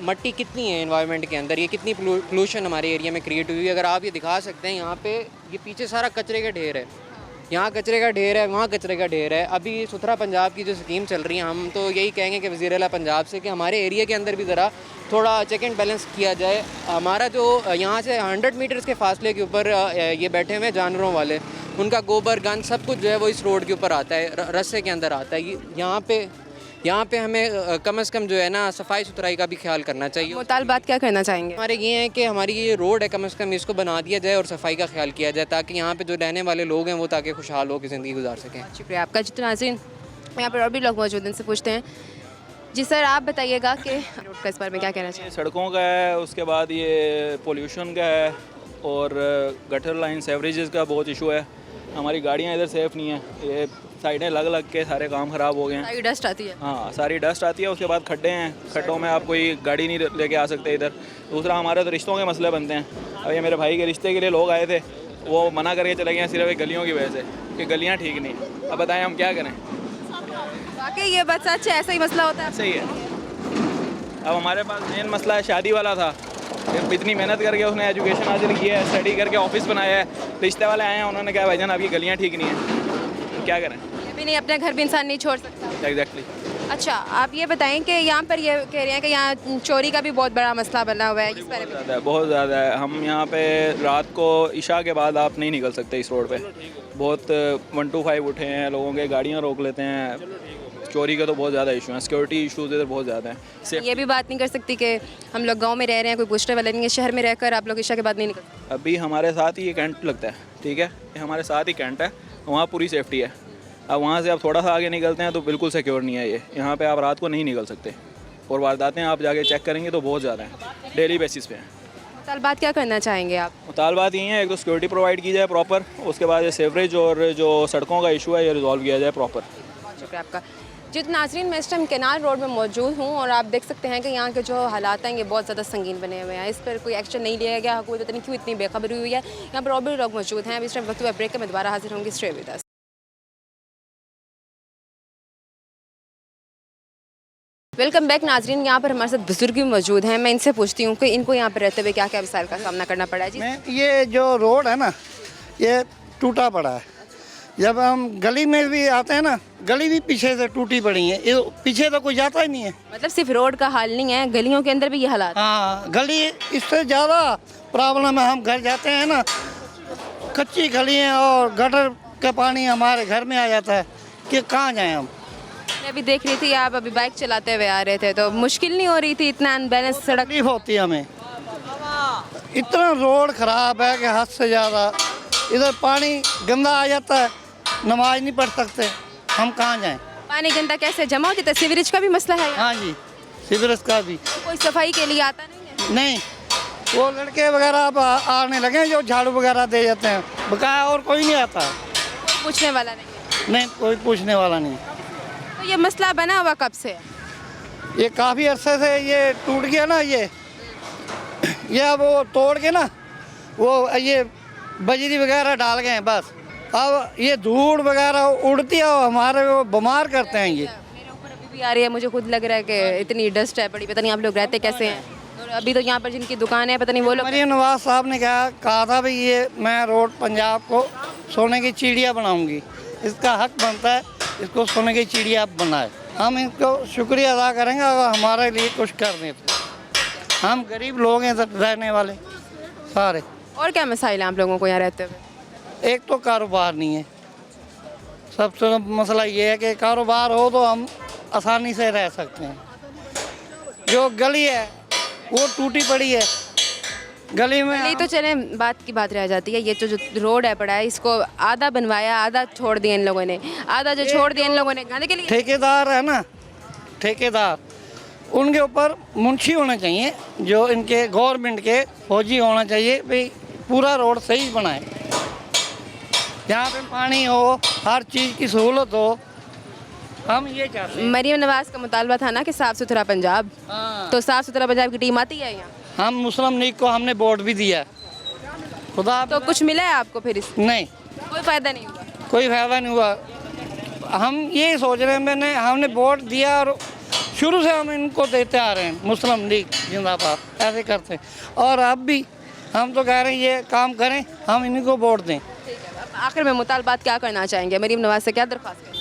मट्टी कितनी है एनवायरनमेंट के अंदर, ये कितनी पोल्यूशन हमारे एरिया में क्रिएट हुई है। अगर आप ये दिखा सकते हैं, यहाँ पे ये पीछे सारा कचरे का ढेर है, यहाँ कचरे का ढेर है, वहाँ कचरे का ढेर है। अभी सुथरा पंजाब की जो स्कीम चल रही है, हम तो यही कहेंगे कि वज़ीर आला पंजाब से कि हमारे एरिया के अंदर भी ज़रा थोड़ा चेक एंड बैलेंस किया जाए। हमारा जो यहाँ से 100 मीटर्स के फासले के ऊपर ये बैठे हुए जानवरों वाले, उनका गोबर गंद सब कुछ जो है वो इस रोड के ऊपर आता है, रस्से के अंदर आता है। यहाँ पे हमें कम से कम जो है ना सफाई सुथराई का भी ख्याल करना चाहिए। मुतालबात क्या करना चाहेंगे? हमारे ये हैं कि हमारी ये रोड है, कम से कम इसको बना दिया जाए और सफाई का ख्याल किया जाए ताकि यहाँ पे जो रहने वाले लोग हैं वो ताकि खुशहाल होकर ज़िंदगी गुजार सकें। शुक्रिया आपका। जितना नाज़रीन यहाँ पर और भी लोग मौजूद हैं, इनसे पूछते हैं। जी सर, आप बताइएगा कि रोड का इस बारे में क्या कहना चाहिए? सड़कों का है, उसके बाद ये पोल्यूशन का है और गटर लाइन सेवरेजेस का बहुत इशू है। हमारी गाड़ियाँ इधर सेफ़ नहीं है, ये साइडें लग के सारे काम ख़राब हो गए हैं। सारी डस्ट आती है? हाँ, सारी डस्ट आती है। उसके बाद खड्डे हैं, खड्डों में आप कोई गाड़ी नहीं लेके आ सकते इधर। दूसरा हमारे तो रिश्तों के मसले बनते हैं। अब ये मेरे भाई के रिश्ते के लिए लोग आए थे, वो मना करके चले गए सिर्फ एक गलियों की वजह से कि गलियाँ ठीक नहीं। अब बताएं हम क्या करें? वाकई ये बात सच है, ऐसा ही मसला होता है? सही है। अब हमारे पास मेन मसला है शादी वाला था, इतनी मेहनत करके उसने एजुकेशन हासिल की है, स्टडी करके ऑफिस बनाया है, रिश्ते वाले आए हैं, उन्होंने कहा भाईजान आपकी गलियाँ ठीक नहीं हैं, क्या करें? ये भी नहीं, अपने घर भी इंसान नहीं छोड़ सकता। एग्जैक्टली। अच्छा, आप ये बताएं कि यहाँ पर ये कह रहे हैं कि यहाँ चोरी का भी बहुत बड़ा मसला बना हुआ है, इस बारे में? बहुत ज़्यादा है। हम यहाँ पे रात को इशा के बाद आप नहीं निकल सकते इस रोड पे। बहुत 125 उठे हैं, लोगों के गाड़ियाँ रोक लेते हैं। चोरी का तो बहुत ज़्यादा इशू है, सिक्योरिटी इशूज़ इधर बहुत ज़्यादा हैं। ये भी बात नहीं कर सकती कि हम लोग गांव में रह रहे हैं, कोई पूछने वाला नहीं है, शहर में रहकर आप लोग इशा के बाद नहीं निकलते? अभी हमारे साथ ही ये कैंट लगता है, ठीक है, ये हमारे साथ ही कैंट है, वहाँ पूरी सेफ्टी है। अब वहाँ से आप थोड़ा सा आगे निकलते हैं तो बिल्कुल सिक्योर नहीं है ये। यहाँ पे आप रात को नहीं निकल सकते और वारदातें आप जाके चेक करेंगे तो बहुत ज़्यादा हैं, डेली बेसिस पे हैं। मुतालबात क्या करना चाहेंगे आप? मुतालबात यही है, एक तो सिक्योरिटी प्रोवाइड की जाए प्रॉपर, उसके बाद ये सेवरेज और जो सड़कों का इशू है ये रिजॉल्व किया जाए प्रॉपर। बहुत शुक्रिया आपका। जित नाज़रीन, मैं इस टाइम कैनाल रोड में मौजूद हूँ और आप देख सकते हैं कि यहाँ के जो हालात हैं ये बहुत ज़्यादा संगीन बने हुए हैं। इस पर कोई एक्शन नहीं लिया गया, हुकूमत पता नहीं क्यों इतनी बेखबरी हुई है। यहाँ पर और भी लोग मौजूद हैं। अभी इस टाइम वक्त ब्रेक के मैं दोबारा हाजिर होंगी। Stay with us. Welcome back नाजरीन। यहाँ पर हमारे साथ बुजुर्ग भी मौजूद हैं। मैं इनसे पूछती हूँ कि इनको यहाँ पर रहते हुए क्या क्या मसाइल का सामना करना पड़ा है। जी, ये जो रोड है ना, ये टूटा पड़ा है। जब हम गली में भी आते हैं ना, गली भी पीछे से टूटी पड़ी है, ये पीछे तो कोई जाता ही नहीं है। मतलब सिर्फ रोड का हाल नहीं है, गलियों के अंदर भी ये हालात? हाँ, गली इससे ज़्यादा प्रॉब्लम है। हम घर जाते हैं ना, कच्ची गली है और गटर का पानी हमारे घर में आ जाता है कि कहाँ जाएं हम। मैं अभी देख रही थी आप अभी बाइक चलाते हुए आ रहे थे, तो मुश्किल नहीं हो रही थी? इतना अनबैलेंस सड़क तकलीफ होती है हमें, इतना रोड ख़राब है कि हद से ज़्यादा। इधर पानी गंदा आ जाता है, नमाज नहीं पढ़ सकते, हम कहाँ जाएं? पानी गंदा कैसे जमा हो जाता है? सीवरेज का भी मसला है यहाँ? हाँ जी, सीवरेज का भी कोई सफाई के लिए आता नहीं है? नहीं। वो लड़के वगैरह अब आने लगे हैं जो झाड़ू वगैरह दे जाते हैं, बकाया और कोई नहीं आता। कोई पूछने वाला नहीं है? नहीं, कोई पूछने वाला नहीं। तो ये मसला बना हुआ कब से है? ये काफ़ी अरसे से ये टूट गया ना, ये अब वो तोड़ के ना वो ये बजरी वगैरह डाल गए हैं बस। अब ये धूड़ वगैरह उड़ती है और हमारे वो बीमार करते हैं ये। मेरे ऊपर अभी भी आ रही है, मुझे खुद लग रहा है कि इतनी डस्ट है बड़ी, पता नहीं आप लोग रहते कैसे हैं। और अभी तो यहाँ पर जिनकी दुकान है पता नहीं वो लोग। मरियम नवाज साहब ने कहा था भाई ये मैं रोड पंजाब को सोने की चिड़िया बनाऊंगी, इसका हक बनता है इसको सोने की चिड़िया बनाए। हम इनको शुक्रिया अदा करेंगे अगर हमारे लिए कुछ कर दें तो। हम गरीब लोग हैं इधर रहने वाले सारे। और क्या मसाइल हैं आप लोगों को यहाँ रहते हुए? एक तो कारोबार नहीं है, सबसे मसला ये है कि कारोबार हो तो हम आसानी से रह सकते हैं। जो गली है वो टूटी पड़ी है, गली में नहीं तो चले बात की बात रह जाती है। ये जो रोड है पड़ा है इसको आधा बनवाया आधा छोड़ दिया इन लोगों ने, आधा जो छोड़ दिया इन लोगों ने गाने के लिए। ठेकेदार है ना, ठेकेदार उनके ऊपर मुंशी होने चाहिए, जो इनके गवर्नमेंट के फौजी होना चाहिए भाई, पूरा रोड सही बनाए, जहाँ पे पानी हो, हर चीज़ की सहूलत हो। हम ये चाहते हैं। मरीम नवाज का मुतालबा था ना कि साफ़ सुथरा पंजाब, तो साफ़ सुथरा पंजाब की टीम आती है यहाँ? हम मुस्लिम लीग को हमने वोट भी दिया, खुदा तो कुछ मिला है आपको फिर इस? नहीं, कोई फ़ायदा नहीं हुआ? कोई फायदा नहीं हुआ। हम ये सोच रहे हैं, हमने वोट दिया और शुरू से हम इनको देते आ रहे हैं, मुस्लिम लीग जिंदाबाद, ऐसे करते हैं। और अब भी हम तो कह रहे हैं ये काम करें, हम इनको वोट दें। अब आखिर में मुतालबात क्या करना चाहेंगे? मरीम नवाज से क्या दरख्वास्त करें?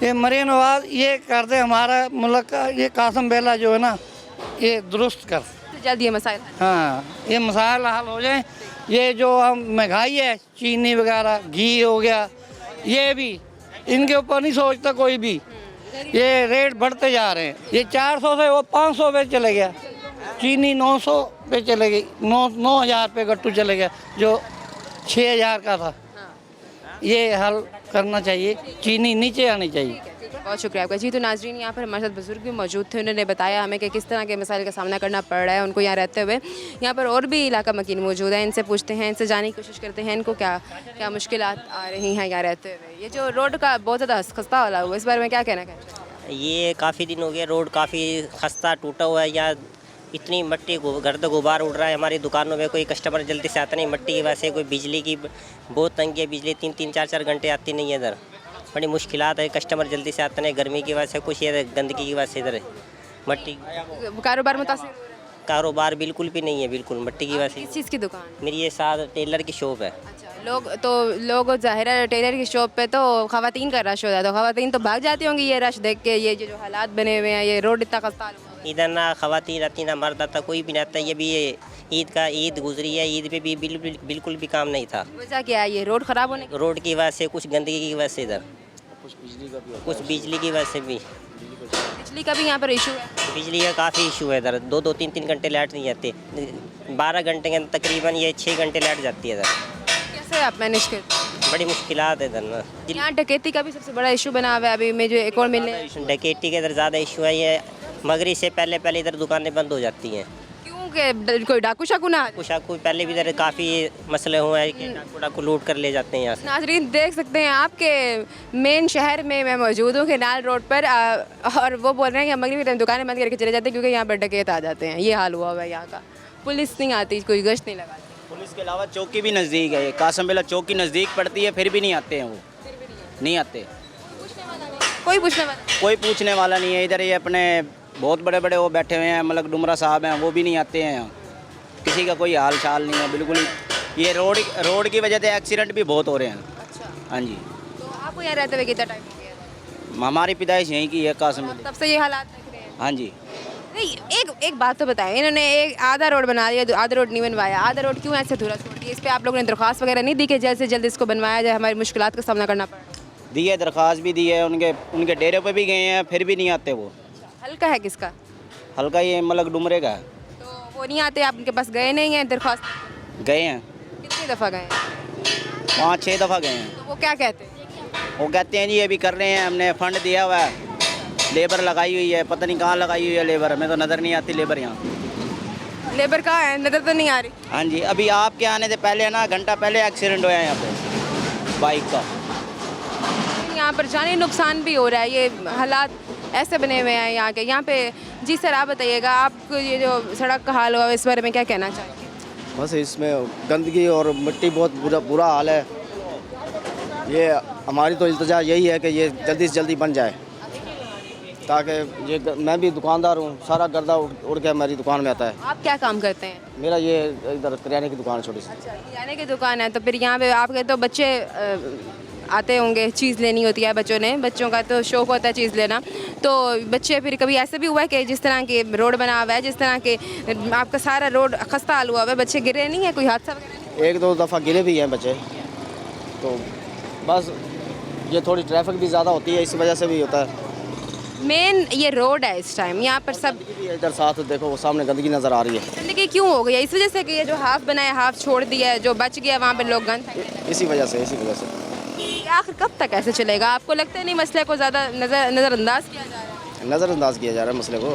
ये मरीम नवाज ये कर दे, हमारा मुल्क का ये कासम बेला जो है ना ये दुरुस्त कर, जल्द ये मसाइल हल। हाँ ये मसाइल हल हो जाए। ये जो हम महंगाई है, चीनी वगैरह, घी हो गया, ये भी इनके ऊपर नहीं सोचता कोई भी, ये रेट बढ़ते जा रहे हैं। ये 400 से वो 500 पे चले गया, चीनी 900 पे चले गई, 9,000 पे गट्टू चले गया जो 6,000 का था। ये हल करना चाहिए, चीनी नीचे आनी चाहिए। बहुत शुक्रिया आपका जी। तो नाजरीन यहाँ पर हमारे साथ बुजुर्ग भी मौजूद थे, उन्होंने बताया हमें कि किस तरह के मसाइल का सामना करना पड़ रहा है उनको यहाँ रहते हुए। यहाँ पर और भी इलाका मकीन मौजूद है, इनसे पूछते हैं, इनसे जानने की कोशिश करते हैं इनको क्या क्या मुश्किलात आ रही हैं यहाँ रहते हुए। ये जो रोड का बहुत ज़्यादा खस्ता वाला हुआ, इस बारे में क्या कहना है? ये काफ़ी दिन हो गया, रोड काफ़ी खस्ता टूटा हुआ है। यहाँ इतनी मट्टी गर्द गुबार उड़ रहा है, हमारी दुकानों में कोई कस्टमर जल्दी से आता नहीं, मट्टी की वजह से। कोई बिजली की बहुत तंगी है, बिजली 3-3, 4-4 घंटे आती नहीं है इधर, बड़ी मुश्किलात है, कस्टमर जल्दी से आते नहीं, गर्मी की वजह से, कुछ ये गंदगी की वजह से इधर मट्टी। कारोबार मुतासिर? कारोबार बिल्कुल भी नहीं है, बिल्कुल मट्टी की वजह से। किस चीज़ की दुकान? मेरी ये साथ टेलर की शॉप है। अच्छा, लोग ज़ाहिर है टेलर की शॉप पे तो ख़वातीन का रश हो जाता है, तो ख़वातीन तो भाग जाती होंगी ये रश देख के, ये जो हालात बने हुए हैं, ये रोड इतना खस्ता। इधर ना ख़वातीन आती ना मर्द आता, कोई भी नहीं आता। ये भी ईद गुजरी है, ईद पे भी बिल्कुल भी काम नहीं था। वजह क्या है? ये रोड ख़राब होने रोड की वजह से, कुछ गंदगी की वजह से, इधर कुछ बिजली की वजह से भी। बिजली का भी यहाँ पर इशू है? बिजली का काफ़ी इशू है इधर, 2-2, 3-3 घंटे लाइट नहीं आती, 12 घंटे के अंदर तकरीबन ये 6 घंटे लाइट जाती है इधर। कैसे आप मैनेज करते हैं? बड़ी मुश्किलात है इधर ना। यहाँ डकैती का भी सबसे बड़ा इशू बना हुआ है अभी में, जो एक और मिलने। डकैती के इधर ज़्यादा इशू है। ये मगरिब से पहले इधर दुकानें बंद हो जाती हैं। क्योंकि कोई डाकू शाकू ना? डाकू पहले भी इधर काफ़ी मसले हुए हैं कि डाकू लूट कर ले जाते हैं यहाँ से। नाजरीन देख सकते हैं आपके मेन शहर में मैं मौजूद हूँ, केनाल रोड पर, और वो बोल रहे हैं कि मगरिब टाइम दुकानें बंद करके चले जाते हैं क्योंकि यहाँ पर डकैत आ जाते हैं। ये हाल हुआ हुआ है यहाँ का, पुलिस नहीं आती, कोई गश्त नहीं लगाती। पुलिस के अलावा चौकी भी नज़दीक है, कासम बेला चौकी नज़दीक पड़ती है, फिर भी नहीं आते हैं वो, नहीं आते, कोई पूछने वाला नहीं है इधर। ये अपने बहुत बड़े बड़े वो बैठे हुए हैं, मतलब डुमरा साहब हैं, वो भी नहीं आते हैं यहाँ, किसी का कोई हाल चाल नहीं है बिल्कुल। ये रोड की वजह से एक्सीडेंट भी बहुत हो रहे हैं। अच्छा। हाँ जी। तो आपको यहाँ रहते हुए कितना टाइम हो गया? हमारी पैदाइश यहीं की है, कासम। तब से ये हालात देख रहे हैं? हाँ जी। नहीं, एक बात तो बताएं, इन्होंने एक आधा रोड बना दिया, आधा रोड नहीं बनवाया, आधा रोड क्यों ऐसे अधूरा छोड़ दिया? इस पर आप लोगों ने दरख्वास्त वगैरह नहीं दी कि जल्द से जल्द इसको बनवाया जाए, हमारी मुश्किलात का सामना करना पड़ा? दी है, दरख्वास्त भी दी है, उनके डेरे पे भी गए हैं, फिर भी नहीं आते वो। हल्का है किसका? हल्का ये मतलब डुमरे का है। तो वो नहीं आते, आप उनके पास गए नहीं हैं? दरख्वास्त गए हैं, कितनी दफ़ा गए? 5-6 दफ़ा गए हैं। तो वो क्या कहते हैं? वो कहते हैं जी ये भी कर रहे हैं, हमने फंड दिया हुआ है, लेबर लगाई हुई है, पता नहीं कहाँ लगाई हुई है लेबर, हमें तो नज़र नहीं आती लेबर यहाँ। लेबर कहाँ है, नज़र तो नहीं आ रही। हाँ जी, अभी आपके आने से पहले ना घंटा पहले एक्सीडेंट हुआ है यहाँ पे बाइक का। यहाँ पर जानी नुकसान भी हो रहा है, ये हालात ऐसे बने हुए हैं यहाँ के। यहाँ पे जी सर आप बताइएगा, आपको ये जो सड़क का हाल हुआ है इस बारे में क्या कहना चाहेंगे? बस इसमें गंदगी और मिट्टी बहुत बुरा हाल है। ये हमारी तो इल्तिजा यही है कि ये जल्दी से जल्दी बन जाए, ताकि ये मैं भी दुकानदार हूँ, सारा गर्दा उड़ के मेरी दुकान में आता है। आप क्या काम करते हैं? मेरा ये इधर किराने की दुकान है छोटी सी। किराने की दुकान है, तो फिर यहाँ पे आपके तो बच्चे आते होंगे, चीज़ लेनी होती है बच्चों का तो शौक़ होता है चीज़ लेना। तो बच्चे फिर कभी ऐसे भी हुआ है कि जिस तरह के रोड बना हुआ है, जिस तरह के आपका सारा रोड खस्ता हाल हुआ है, बच्चे गिरे नहीं है, कोई हादसा वगैरह? 1-2 दफ़ा गिरे भी हैं बच्चे, तो बस ये थोड़ी ट्रैफिक भी ज़्यादा होती है, इस वजह से भी होता है। मेन ये रोड है इस टाइम यहाँ पर सब। इधर साथ देखो, वो सामने गंदगी नज़र आ रही है। गंदगी क्यों हो गई है? इस वजह से कि ये जो हाफ बनाया हाफ छोड़ दिया है, जो बच गया वहाँ पे लोग गंद। इसी वजह से आखिर कब तक ऐसे चलेगा? आपको लगता है नहीं मसले को ज़्यादा नज़रअंदाज किया जा रहा है? नज़रअंदाज किया जा रहा है मसले को।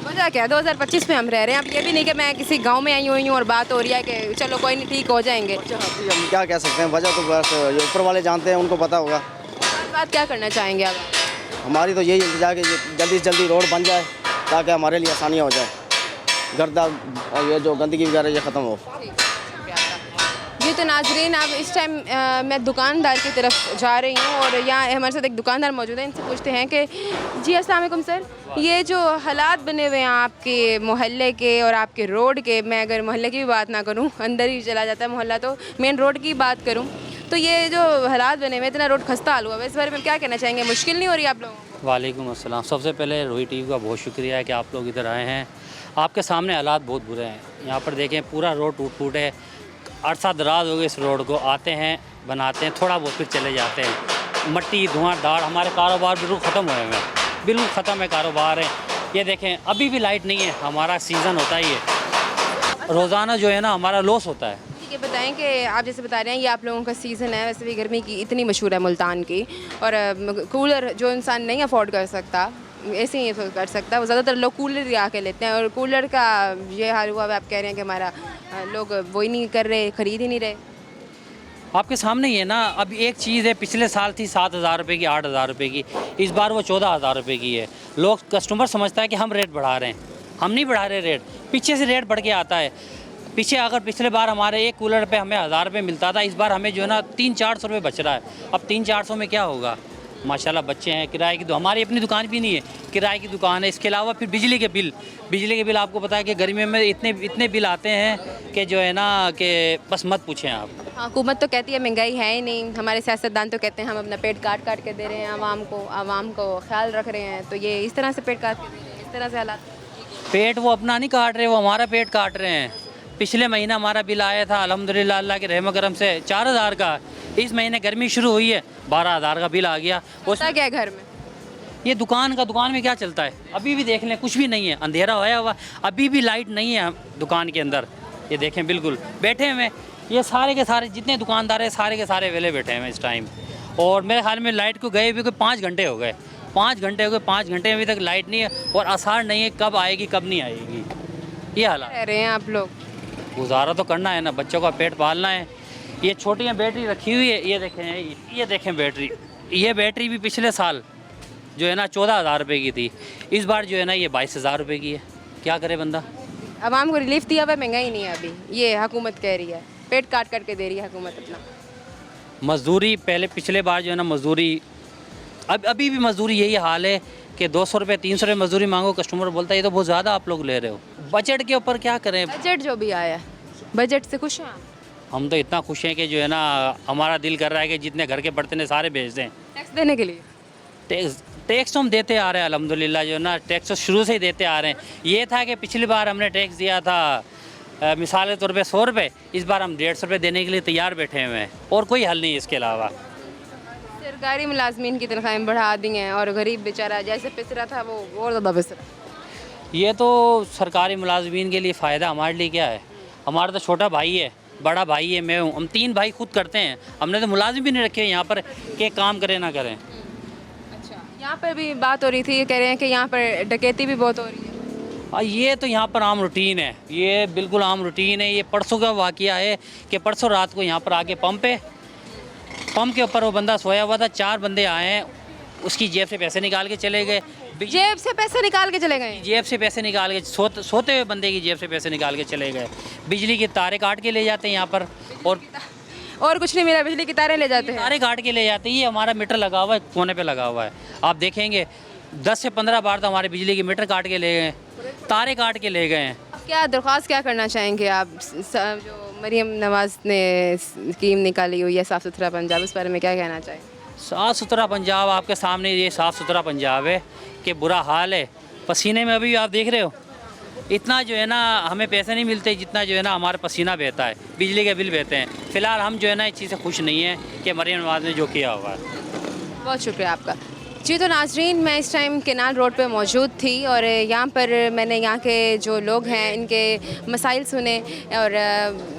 वजह क्या है? 2025 में हम रह रहे हैं। अब ये भी नहीं कि मैं किसी गांव में आई हुई हूँ और बात हो रही है कि चलो कोई नहीं ठीक हो जाएंगे। हम क्या कह सकते हैं, वजह तो बस ये ऊपर वाले जानते हैं, उनको पता होगा। बात क्या करना चाहेंगे आप? हमारी तो यही इंतजार कि जल्दी से जल्दी रोड बन जाए, ताकि हमारे लिए आसानियाँ हो जाए, गर्दा ये जो गंदगी वगैरह ये ख़त्म हो। जी तो नाजरीन, अब इस टाइम मैं दुकानदार की तरफ जा रही हूँ और यहाँ हमारे साथ एक दुकानदार मौजूद है, इनसे पूछते हैं कि जी अस्सलाम वालेकुम सर, ये जो हालात बने हुए हैं आपके मोहल्ले के और आपके रोड के, मैं अगर मोहल्ले की भी बात ना करूँ, अंदर ही चला जाता है मोहल्ला, तो मेन रोड की बात करूँ तो ये जो हालात बने हुए, इतना रोड खस्ता हाल हुआ है, इस बारे में क्या कहना चाहेंगे? मुश्किल नहीं हो रही आप लोगों को? वालेकुम अस्सलाम। सबसे पहले रोही टीवी का बहुत शुक्रिया है कि आप लोग इधर आए हैं। आपके सामने हालात बहुत बुरे हैं। यहाँ पर देखें, पूरा रोड टूट फूट है, अरसा दराज हो गए इस रोड को। आते हैं, बनाते हैं, थोड़ा बहुत फिर चले जाते हैं। मट्टी, धुआं, दाड़, हमारे कारोबार बिल्कुल ख़त्म हुए हैं, बिल्कुल ख़त्म है कारोबार है। ये देखें, अभी भी लाइट नहीं है, हमारा सीज़न होता ही है, रोज़ाना जो है ना हमारा लॉस होता है। ये बताएं कि आप जैसे बता रहे हैं ये आप लोगों का सीज़न है, वैसे भी गर्मी की इतनी मशहूर है मुल्तान की, और कूलर जो इंसान नहीं अफोर्ड कर सकता, ऐसे ही कर सकता, वो ज़्यादातर लोग कूलर ही आके लेते हैं, और कूलर का ये हाल हुआ है। आप कह रहे हैं कि हमारा लोग वही नहीं कर रहे, ख़रीद ही नहीं रहे। आपके सामने ही है ना। अब एक चीज़ है, पिछले साल थी 7,000 रुपये की, 8,000 रुपये की, इस बार वो 14,000 रुपये की है। लोग, कस्टमर समझता है कि हम रेट बढ़ा रहे हैं, हम नहीं बढ़ा रहे रेट, पीछे से रेट बढ़ के आता है। पीछे अगर पिछले बार हमारे एक कूलर पे हमें 1,000 रुपये मिलता था, इस बार हमें जो है ना 300-400 रुपये बच रहा है। अब 300-400 में क्या होगा? माशाल्लाह बच्चे हैं, किराए की, हमारी अपनी दुकान भी नहीं है, किराए की दुकान है। इसके अलावा फिर बिजली के बिल आपको पता है कि गर्मी में इतने बिल आते हैं कि जो है ना कि बस मत पूछें आप। हुकूमत तो कहती है महंगाई है ही नहीं, हमारे सियासतदान तो कहते हैं हम अपना पेट काट के दे रहे हैं आवाम को ख्याल रख रहे हैं, तो ये इस तरह से पेट काट के दे रहे हैं, इस तरह से हालात। पेट वो अपना नहीं काट रहे, वो हमारा पेट काट रहे हैं। पिछले महीना हमारा बिल आया था अल्हम्दुलिल्लाह अल्लाह के रहम करम से 4,000 का। इस महीने गर्मी शुरू हुई है, 12,000 का बिल आ गया। उसका क्या है घर में? ये दुकान में क्या चलता है? अभी भी देख लें, कुछ भी नहीं है, अंधेरा होया हुआ, अभी भी लाइट नहीं है दुकान के अंदर। ये देखें, बिल्कुल बैठे हुए ये सारे के सारे जितने दुकानदार हैं, सारे के सारे वेले बैठे हैं इस टाइम। और मेरे ख्याल में लाइट को गए भी कोई 5 घंटे हो गए, 5 घंटे हो गए, 5 घंटे अभी तक लाइट नहीं है, और आसार नहीं है कब आएगी कब नहीं आएगी। ये हालात रह रहे हैं आप लोग। गुजारा तो करना है ना, बच्चों का पेट पालना है। ये छोटी बैटरी रखी हुई है, ये देखें बैटरी, ये बैटरी भी पिछले साल जो है ना 14,000 रुपये की थी, इस बार जो है ना ये 22,000 रुपये की है। क्या करे बंदा? आवाम को रिलीफ दिया हुआ है, महंगाई नहीं है अभी, ये हुकूमत कह रही है, पेट काट के दे रही है हुकूमत अपना। मजदूरी पहले पिछले बार जो है ना मजदूरी, अभी भी मजदूरी यही हाल है कि 200 रुपये 300 रुपये मजदूरी मांगो, कस्टमर बोलता है ये तो बहुत ज़्यादा आप लोग ले रहे हो। बजट के ऊपर क्या करें? बजट जो भी आया, बजट से खुश हैं आप? हम तो इतना खुश हैं कि जो है ना हमारा दिल कर रहा है कि जितने घर के बर्तन हैं सारे भेज दें। टैक्स देने के लिए? टैक्स तो हम देते आ रहे हैं अल्हम्दुलिल्लाह, जो है ना टैक्स तो शुरू से ही देते आ रहे हैं। ये था कि पिछली बार हमने टैक्स दिया था मिसाल के तौर पे 100 रुपये, इस बार हम 150 रुपये देने के लिए तैयार बैठे हुए हैं, और कोई हल नहीं इसके अलावा। सरकारी मुलाजमीन की तनख्वाहें बढ़ा दी हैं और गरीब बेचारा जैसे पिस रहा था वो और ज़्यादा पिस रहा है। ये तो सरकारी मुलाजमीन के लिए फ़ायदा, हमारे लिए क्या है? हमारा तो छोटा भाई है, बड़ा भाई है, मैं हूँ, हम 3 भाई खुद करते हैं। हमने तो मुलाजिम भी नहीं रखे यहाँ पर कि काम करें ना करें। अच्छा, यहाँ पर भी बात हो रही थी, कह रहे हैं कि यहाँ पर डकैती भी बहुत हो रही है। ये तो यहाँ पर आम रूटीन है, ये बिल्कुल आम रूटीन है। ये परसों का वाक़या है कि परसों रात को यहाँ पर आके पंप के ऊपर वो बंदा सोया हुआ था, 4 बंदे आए हैं, उसकी जेब से पैसे निकाल के चले गए। जेब से पैसे निकाल के चले गए? जेब से पैसे निकाल के, सोते हुए बंदे की जेब से पैसे निकाल के चले गए। बिजली की तारें काट के ले जाते हैं यहाँ पर, और कुछ नहीं मिला, बिजली की तारें ले जाते हैं। तारें काट के ले जाते हैं। ये हमारा मीटर लगा हुआ है, कोने पे लगा हुआ है, आप देखेंगे 10 से 15 बार तो हमारे बिजली के मीटर काट के ले गए, तारे काट के ले गए हैं। क्या दरख्वास्त क्या करना चाहेंगे आप? जो मरीम नवाज़ ने स्कीम निकाली हुई है साफ़ सुथरा पंजाब, उस बारे में क्या कहना चाहें? साफ़ सुथरा पंजाब आपके सामने, ये साफ़ सुथरा पंजाब है कि बुरा हाल है। पसीने में अभी आप देख रहे हो, इतना जो है ना हमें पैसे नहीं मिलते जितना जो है ना हमारा पसीना बहता है, बिजली के बिल बहते हैं। फ़िलहाल हम जो है ना इस चीज़ से खुश नहीं हैं कि मरीम नवाज़ ने जो किया हुआ है। बहुत शुक्रिया आपका। जी तो नाजरीन, मैं इस टाइम केनाल रोड पे मौजूद थी और यहाँ पर मैंने यहाँ के जो लोग हैं इनके मसाइल सुने और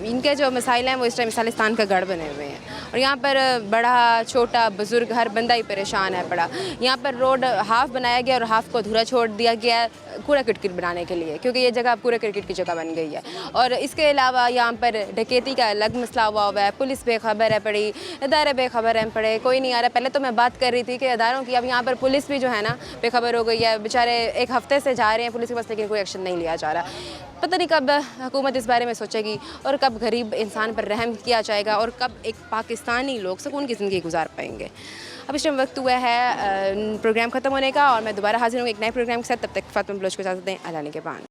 इनके जो मसाइल हैं वो इस टाइम खालिस्तान का गढ़ बने हुए हैं और यहाँ पर बड़ा छोटा बुज़ुर्ग हर बंदा ही परेशान है पड़ा। यहाँ पर रोड हाफ़ बनाया गया और हाफ़ को अधूरा छोड़ दिया गया कूड़ा क्रिकेट बनाने के लिए, क्योंकि ये जगह कूड़ा क्रिकेट की जगह बन गई है। और इसके अलावा यहाँ पर डकैती का अलग मसला हुआ है, पुलिस बेखबर है पड़ी, इदारे बेखबर हैं पड़े, कोई नहीं आ रहा। पहले तो मैं बात कर रही थी कि इदारों की, अब यहाँ पर पुलिस भी जो है ना बेखबर हो गई है। बेचारे 1 हफ़्ते से जा रहे हैं पुलिस के पास, लेकिन कोई एक्शन नहीं लिया जा रहा। पता नहीं कब हुकूमत इस बारे में सोचेगी और कब गरीब इंसान पर रहम किया जाएगा और कब एक पाकिस्तानी लोग सुकून की ज़िंदगी गुजार पाएंगे। अब इस टाइम वक्त हुआ है प्रोग्राम ख़त्म होने का और मैं दोबारा हाजिर हूँ एक नए प्रोग्राम के साथ। तब तक फातिमा बलोच को इजाज़त दें। अल्लाह ने के बान।